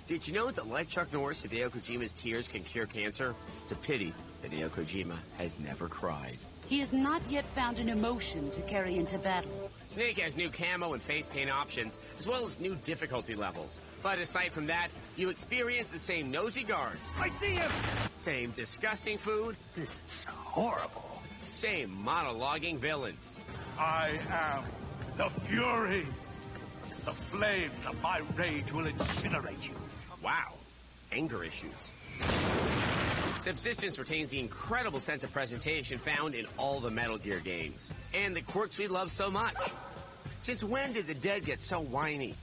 Did you know that like Chuck Norris, Hideo Kojima's tears can cure cancer? It's a pity Hideo Kojima has never cried. He has not yet found an emotion to carry into battle. Snake has new camo and face paint options, as well as new difficulty levels. But aside from that, you experience the same nosy guards. I see him! Same disgusting food. This is horrible. same monologuing villains. I am the Fury. The flames of my rage will incinerate you. Wow. Anger issues. Subsistence retains the incredible sense of presentation found in all the Metal Gear games, and the quirks we love so much. Since when did the dead get so whiny?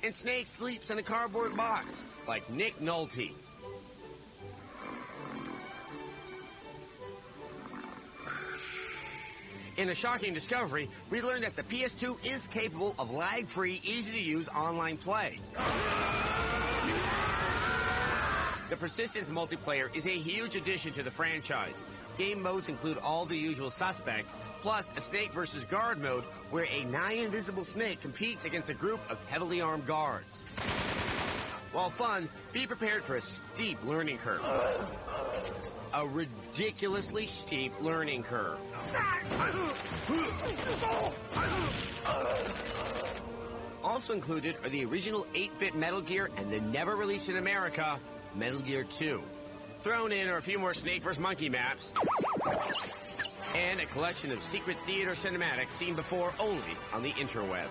And Snake sleeps in a cardboard box, like Nick Nolte. In a shocking discovery, we learned that the PS2 is capable of lag-free, easy-to-use online play. The Persistence multiplayer is a huge addition to the franchise. Game modes include all the usual suspects, plus a Snake versus Guard mode where a nigh-invisible Snake competes against a group of heavily armed guards. While fun, be prepared for a steep learning curve. A ridiculously steep learning curve. Also included are the original 8-bit Metal Gear and the never released in America, Metal Gear 2. Thrown in are a few more Snake vs. Monkey maps, and a collection of secret theater cinematics seen before only on the interweb.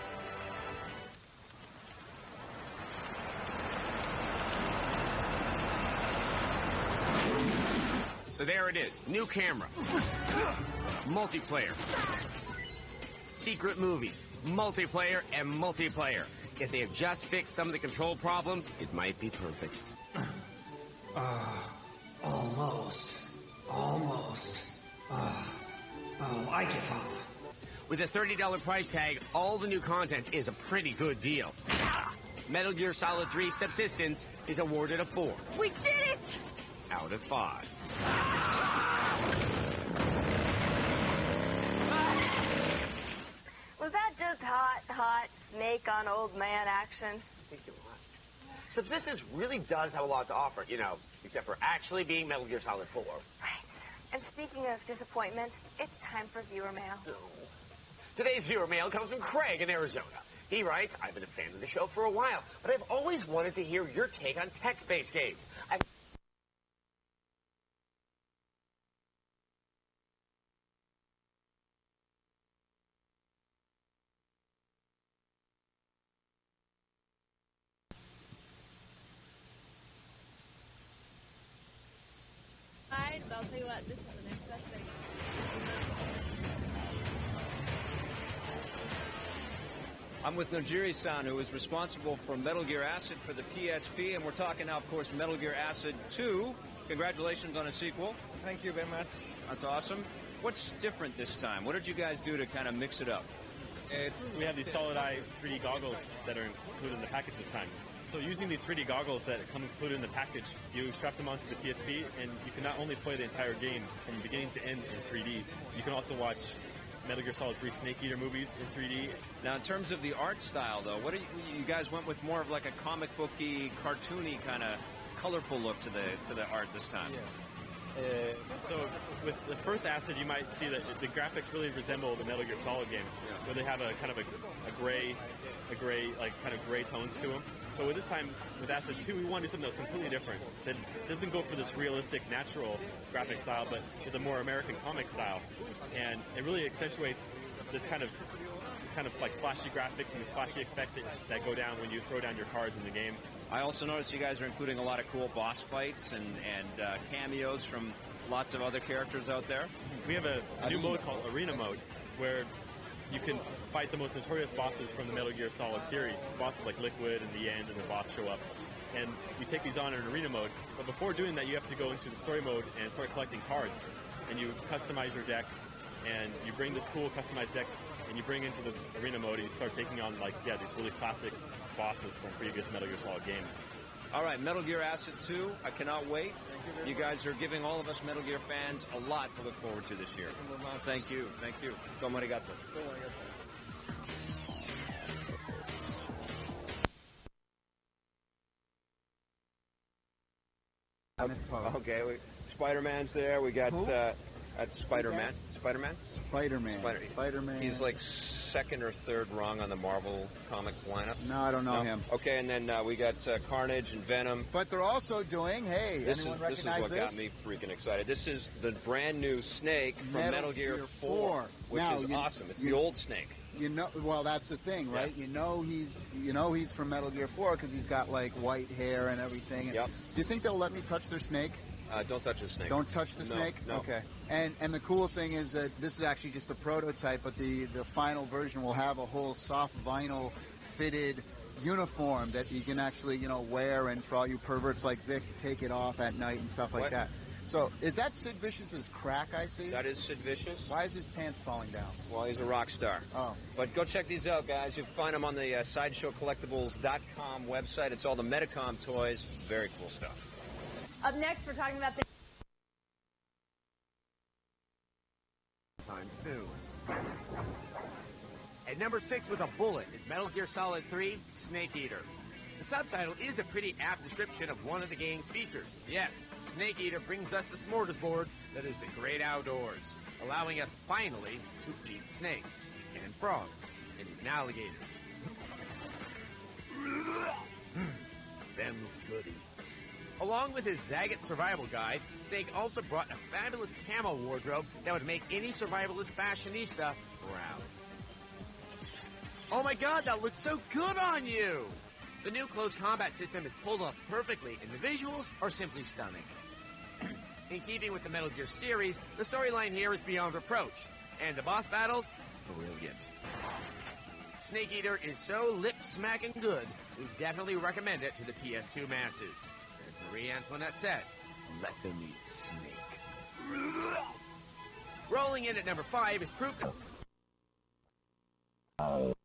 So there it is, new camera, multiplayer, secret movies, multiplayer, and multiplayer. If they have just fixed some of the control problems, it might be perfect. Almost. I give up. With a $30 price tag, all the new content is a pretty good deal. Metal Gear Solid 3 Subsistence is awarded a 4. We did it! Out of 5. Was that just hot Snake on old man action? I think it was. Subsistence really does have a lot to offer, you know, except for actually being Metal Gear Solid 4. Right. And speaking of disappointment, it's time for viewer mail. No. Today's viewer mail comes from Craig in Arizona. He writes, I've been a fan of the show for a while, but I've always wanted to hear your take on text-based games. I'll tell you what, this is the next best thing. I'm with Nojiri-san, who is responsible for Metal Gear Acid for the PSP, and we're talking now, of course, Metal Gear Acid 2. Congratulations on a sequel. Thank you very much. That's awesome. What's different this time? What did you guys do to kind of mix it up? We have these solid eye 3D goggles that are included in the package this time. So using these 3D goggles that come included in the package, you strap them onto the PSP, and you can not only play the entire game from beginning to end in 3D, you can also watch Metal Gear Solid 3 Snake Eater movies in 3D. Now, in terms of the art style, though, what do you guys went with more of like a comic booky, cartoony kind of colorful look to the art this time? Yeah. So with the first Acid, you might see that the graphics really resemble the Metal Gear Solid games, where they have a kind of a gray, like kind of gray tones to them. So with this time, with Acid 2, we want to do something that's completely different. That doesn't go for this realistic, natural graphic style, but with a more American comic style. And it really accentuates this kind of like flashy graphics and flashy effects that go down when you throw down your cards in the game. I also noticed you guys are including a lot of cool boss fights and cameos from lots of other characters out there. We have a new mode called Arena Mode, where you can fight the most notorious bosses from the Metal Gear Solid series. Bosses like Liquid and the End and the boss show up. And you take these on in Arena Mode, but before doing that you have to go into the story mode and start collecting cards. And you customize your deck, and you bring this cool customized deck, and you bring into the Arena Mode, and you start taking on these really classic bosses from previous Metal Gear Solid games. All right, Metal Gear Acid 2, I cannot wait. You guys are giving all of us Metal Gear fans a lot to look forward to this year. Thank you. Domo arigato. Okay, Spider-Man's there. We got that's Spider-Man. Spider-Man? Spider-Man. Spider-Man. He's like second or third rung on the Marvel Comics lineup. No, I don't know him. Okay, and then we got Carnage and Venom. But they're also doing, anyone recognize this? This is what got me freaking excited. This is the brand new Snake from Metal Gear 4, which is awesome. It's the old Snake. You know, well, that's the thing, right? Yeah. He's from Metal Gear 4 because he's got like white hair and everything. Yep. Do you think they'll let me touch their snake? Don't touch the snake. Don't touch the snake? No. Okay. And the cool thing is that this is actually just a prototype, but the final version will have a whole soft vinyl fitted uniform that you can actually, wear, and for all you perverts like Vic, take it off at night and stuff like that. So, is that Sid Vicious's crack I see? That is Sid Vicious. Why is his pants falling down? Well, he's a rock star. Oh. But go check these out, guys. You can find them on the SideshowCollectibles.com website. It's all the Medicom toys. Very cool stuff. Up next, we're talking about the... Time soon. At number 6 with a bullet is Metal Gear Solid 3, Snake Eater. The subtitle is a pretty apt description of one of the game's features. Yes, Snake Eater brings us the smorgasbord that is the great outdoors, allowing us finally to eat snakes, and frogs, and even alligators. Them's goodies. Along with his Zagat survival guide, Snake also brought a fabulous camo wardrobe that would make any survivalist fashionista proud. Oh my god, that looks so good on you! The new close combat system is pulled off perfectly, and the visuals are simply stunning. In keeping with the Metal Gear series, the storyline here is beyond reproach, and the boss battles, brilliant. Snake Eater is so lip-smacking good, we definitely recommend it to the PS2 masses. As Marie Antoinette said, let them eat snake. Rolling in at number 5 is proof... Over.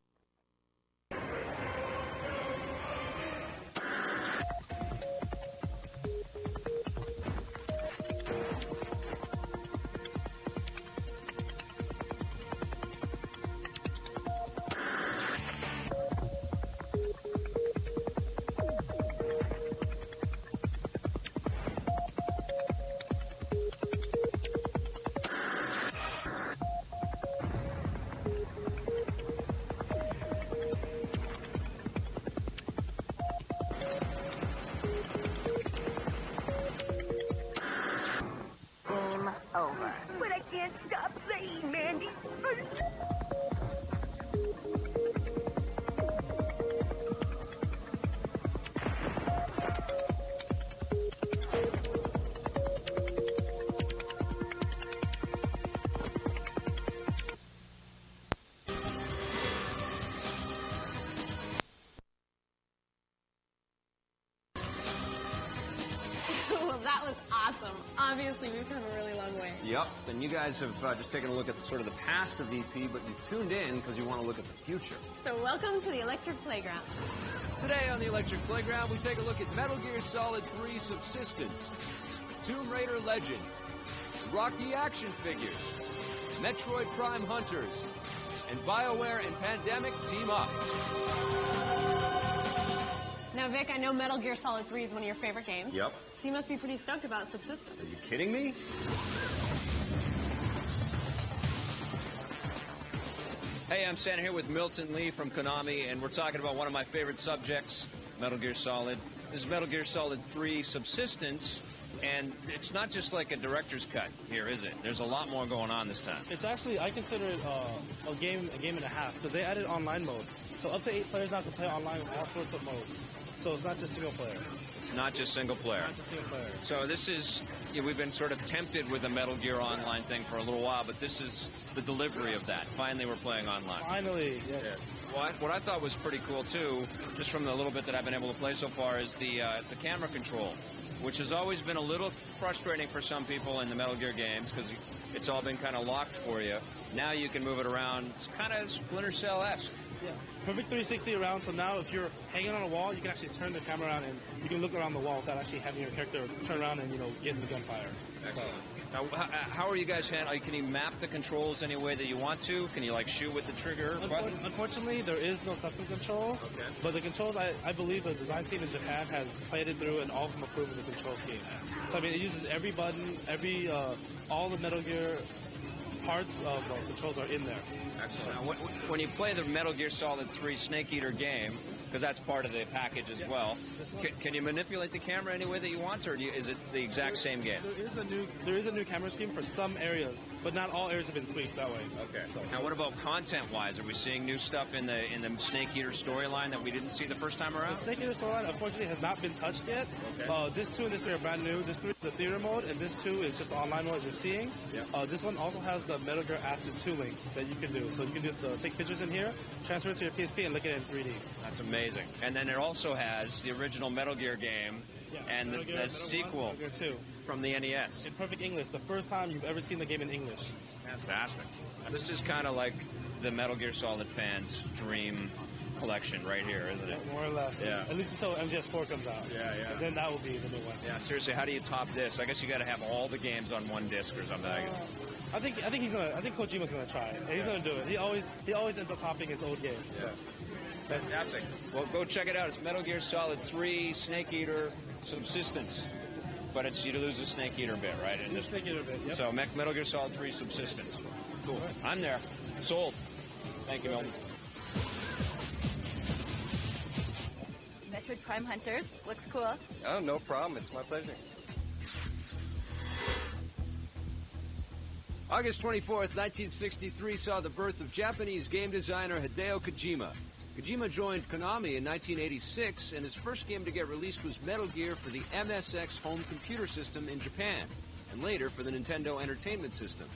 But I can't stop playing, Mandy. Well, that was awesome. Obviously, we've come a really long way. Yep, and you guys have just taken a look at the past of EP, but you tuned in because you want to look at the future. So welcome to the Electric Playground. Today on the Electric Playground, we take a look at Metal Gear Solid 3 Subsistence, Tomb Raider Legend, Rocky action figures, Metroid Prime Hunters, and BioWare and Pandemic team up. Now, Vic, I know Metal Gear Solid 3 is one of your favorite games. Yep. So you must be pretty stoked about Subsistence. Are you kidding me? Hey, I'm standing here with Milton Lee from Konami, and we're talking about one of my favorite subjects, Metal Gear Solid. This is Metal Gear Solid 3 Subsistence, and it's not just like a director's cut here, is it? There's a lot more going on this time. It's actually, I consider it a game and a half, because they added online mode. So up to 8 players now can play online with all sorts of modes. So it's not just single player. It's not just single player. Not just single player. So this is, we've been sort of tempted with the Metal Gear Online thing for a little while, but this is the delivery of that. Finally, we're playing online. Finally, yes. Yeah. Well, what I thought was pretty cool, too, just from the little bit that I've been able to play so far, is the camera control, which has always been a little frustrating for some people in the Metal Gear games, because it's all been kind of locked for you. Now you can move it around. It's kind of Splinter Cell-esque. Yeah, perfect 360 around, so now if you're hanging on a wall, you can actually turn the camera around and you can look around the wall without actually having your character turn around and, get in the gunfire. Excellent. Now, how are you guys handling? Can you map the controls any way that you want to? Can you, shoot with the trigger button? Unfortunately, there is no custom control. Okay. But the controls, I believe the design team in Japan has played it through, and all of them approve of the control scheme. So, it uses every button, all the Metal Gear parts of controls are in there. Excellent. Now, when you play the Metal Gear Solid 3 Snake Eater game, because that's part of the package as well, can you manipulate the camera any way that you want, or is it the exact same game? There is a new camera scheme for some areas, but not all areas have been tweaked that way. Okay. So. Now, what about content-wise? Are we seeing new stuff in the Snake Eater storyline that we didn't see the first time around? The Snake Eater storyline, unfortunately, has not been touched yet. Okay. This 2 and this 3 are brand new. This 3 is the theater mode, and this 2 is just the online mode as you're seeing. Yeah. This one also has the Metal Gear Acid 2 link that you can do. So you can just take pictures in here, transfer it to your PSP, and look at it in 3D. That's amazing. And then it also has the original Metal Gear game and the sequel from the NES. In perfect English, the first time you've ever seen the game in English. Fantastic. This is kind of like the Metal Gear Solid fans' dream collection right here, isn't it? More or less. Yeah. At least until MGS 4 comes out. Yeah, yeah. And then that will be the new one. Yeah, seriously, how do you top this? I guess you got to have all the games on one disc or something. I think Kojima's gonna try it. He's gonna do it. He always ends up copying his old game. Yeah. Fantastic. Well, go check it out. It's Metal Gear Solid 3 Snake Eater Subsistence. But you lose the Snake Eater bit, right? In the Snake Eater bit, yep. So Metal Gear Solid 3 Subsistence. Cool. Right. I'm there. Sold. Thank you, Milton. Metroid Prime Hunters. Looks cool. Oh, no problem. It's my pleasure. August 24th, 1963 saw the birth of Japanese game designer Hideo Kojima. Kojima joined Konami in 1986, and his first game to get released was Metal Gear for the MSX home computer system in Japan, and later for the Nintendo Entertainment System.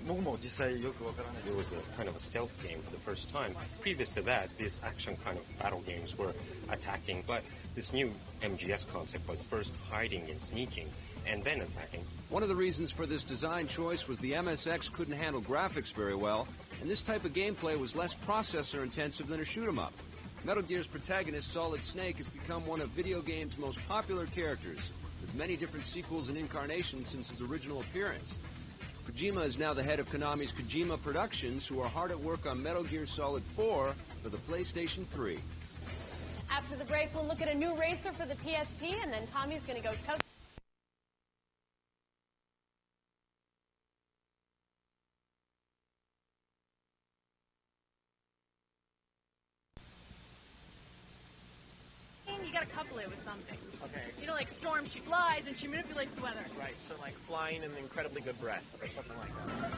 It was a kind of a stealth game for the first time. Previous to that, these action kind of battle games were attacking, but this new MGS concept was first hiding and sneaking, and then attacking. One of the reasons for this design choice was the MSX couldn't handle graphics very well, and this type of gameplay was less processor-intensive than a shoot-'em-up. Metal Gear's protagonist, Solid Snake, has become one of video games' most popular characters, with many different sequels and incarnations since his original appearance. Kojima is now the head of Konami's Kojima Productions, who are hard at work on Metal Gear Solid 4 for the PlayStation 3. After the break, we'll look at a new racer for the PSP, and then Tommy's going to go toe. You got to couple it with something. Okay. You know, like Storm, she flies and she manipulates the weather. Right, so like flying and incredibly good breath, or something like that.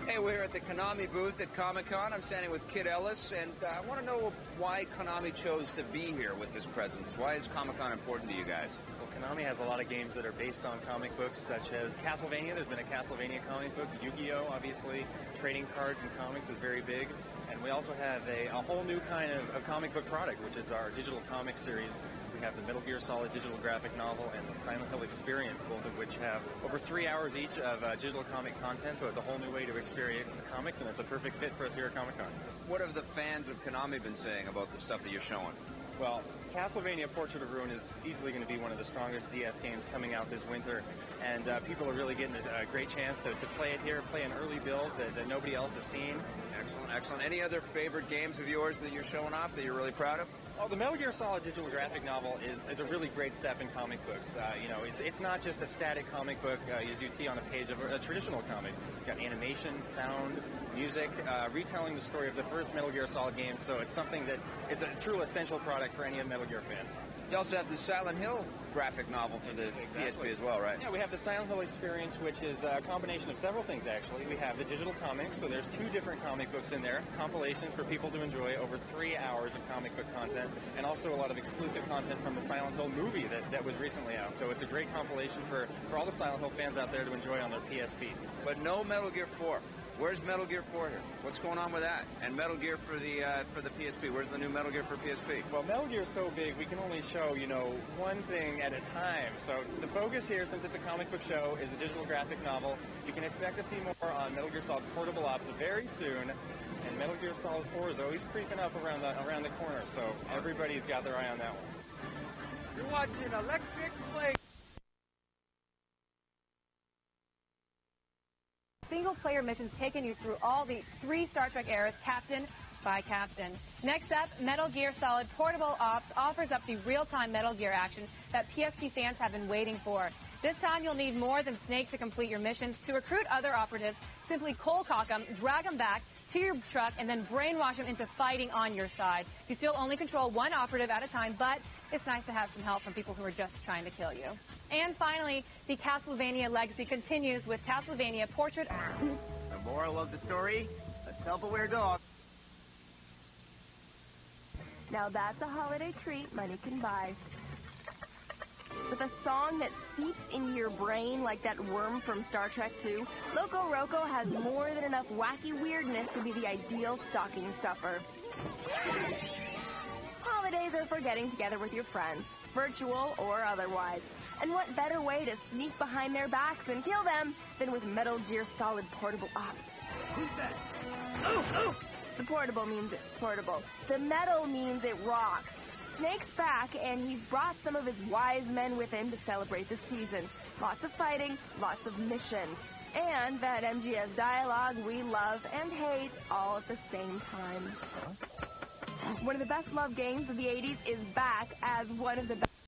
Hey, we're here at the Konami booth at Comic-Con. I'm standing with Kid Ellis, and I want to know why Konami chose to be here with this presence. Why is Comic-Con important to you guys? Well, Konami has a lot of games that are based on comic books, such as Castlevania. There's been a Castlevania comic book. Yu-Gi-Oh, obviously. Trading cards and comics is very big. And we also have a whole new kind of comic book product, which is our digital comic series. We have the Metal Gear Solid digital graphic novel and the Silent Hill Experience, both of which have over 3 hours each of digital comic content, so it's a whole new way to experience the comics, and it's a perfect fit for us here at Comic-Con. What have the fans of Konami been saying about the stuff that you're showing? Well, Castlevania Portrait of Ruin is easily going to be one of the strongest DS games coming out this winter, and people are really getting a great chance to play it here, play an early build that nobody else has seen. Excellent, excellent. Any other favorite games of yours that you're showing off that you're really proud of? Oh, the Metal Gear Solid digital graphic novel is a really great step in comic books. You know, it's not just a static comic book as you see on a page of a traditional comic. It's got animation, sound, music, retelling the story of the first Metal Gear Solid game, so it's something that it's a true essential product for any Metal Gear fan. You also have the Silent Hill graphic novel for the PSP as well, right? Yeah, we have the Silent Hill Experience, which is a combination of several things, actually. We have the digital comics, so there's 2 different comic books in there, compilations for people to enjoy over 3 hours of comic book content, and also a lot of exclusive content from the Silent Hill movie that was recently out. So it's a great compilation for all the Silent Hill fans out there to enjoy on their PSP. But no Metal Gear 4. Where's Metal Gear 4 here? What's going on with that? And Metal Gear for the PSP. Where's the new Metal Gear for PSP? Well, Metal Gear is so big, we can only show, one thing at a time. So the focus here, since it's a comic book show, is a digital graphic novel. You can expect to see more on Metal Gear Solid Portable Ops very soon. And Metal Gear Solid 4 is always creeping up around the corner. So everybody's got their eye on that one. You're watching Electric Play. Single-player missions taking you through all the 3 Star Trek eras: Captain, Spy Captain. Next up, Metal Gear Solid Portable Ops offers up the real-time Metal Gear action that PSP fans have been waiting for. This time you'll need more than Snake to complete your missions. To recruit other operatives, simply cold cock them, drag them back to your truck, and then brainwash them into fighting on your side. You still only control one operative at a time, but it's nice to have some help from people who are just trying to kill you. And finally, the Castlevania legacy continues with Castlevania Portrait. The moral of the story, a self-aware dog. Now that's a holiday treat money can buy. With a song that seeps into your brain like that worm from Star Trek II, Loco Roco has more than enough wacky weirdness to be the ideal stocking stuffer. Holidays are for getting together with your friends, virtual or otherwise. And what better way to sneak behind their backs and kill them than with Metal Gear Solid Portable Ops? Who's that? Oh! The portable means it's portable. The metal means it rocks. Snake's back, and he's brought some of his wise men with him to celebrate the season. Lots of fighting, lots of missions, and that MGS dialogue we love and hate all at the same time. One of the best loved games of the 80s is back as one of the best.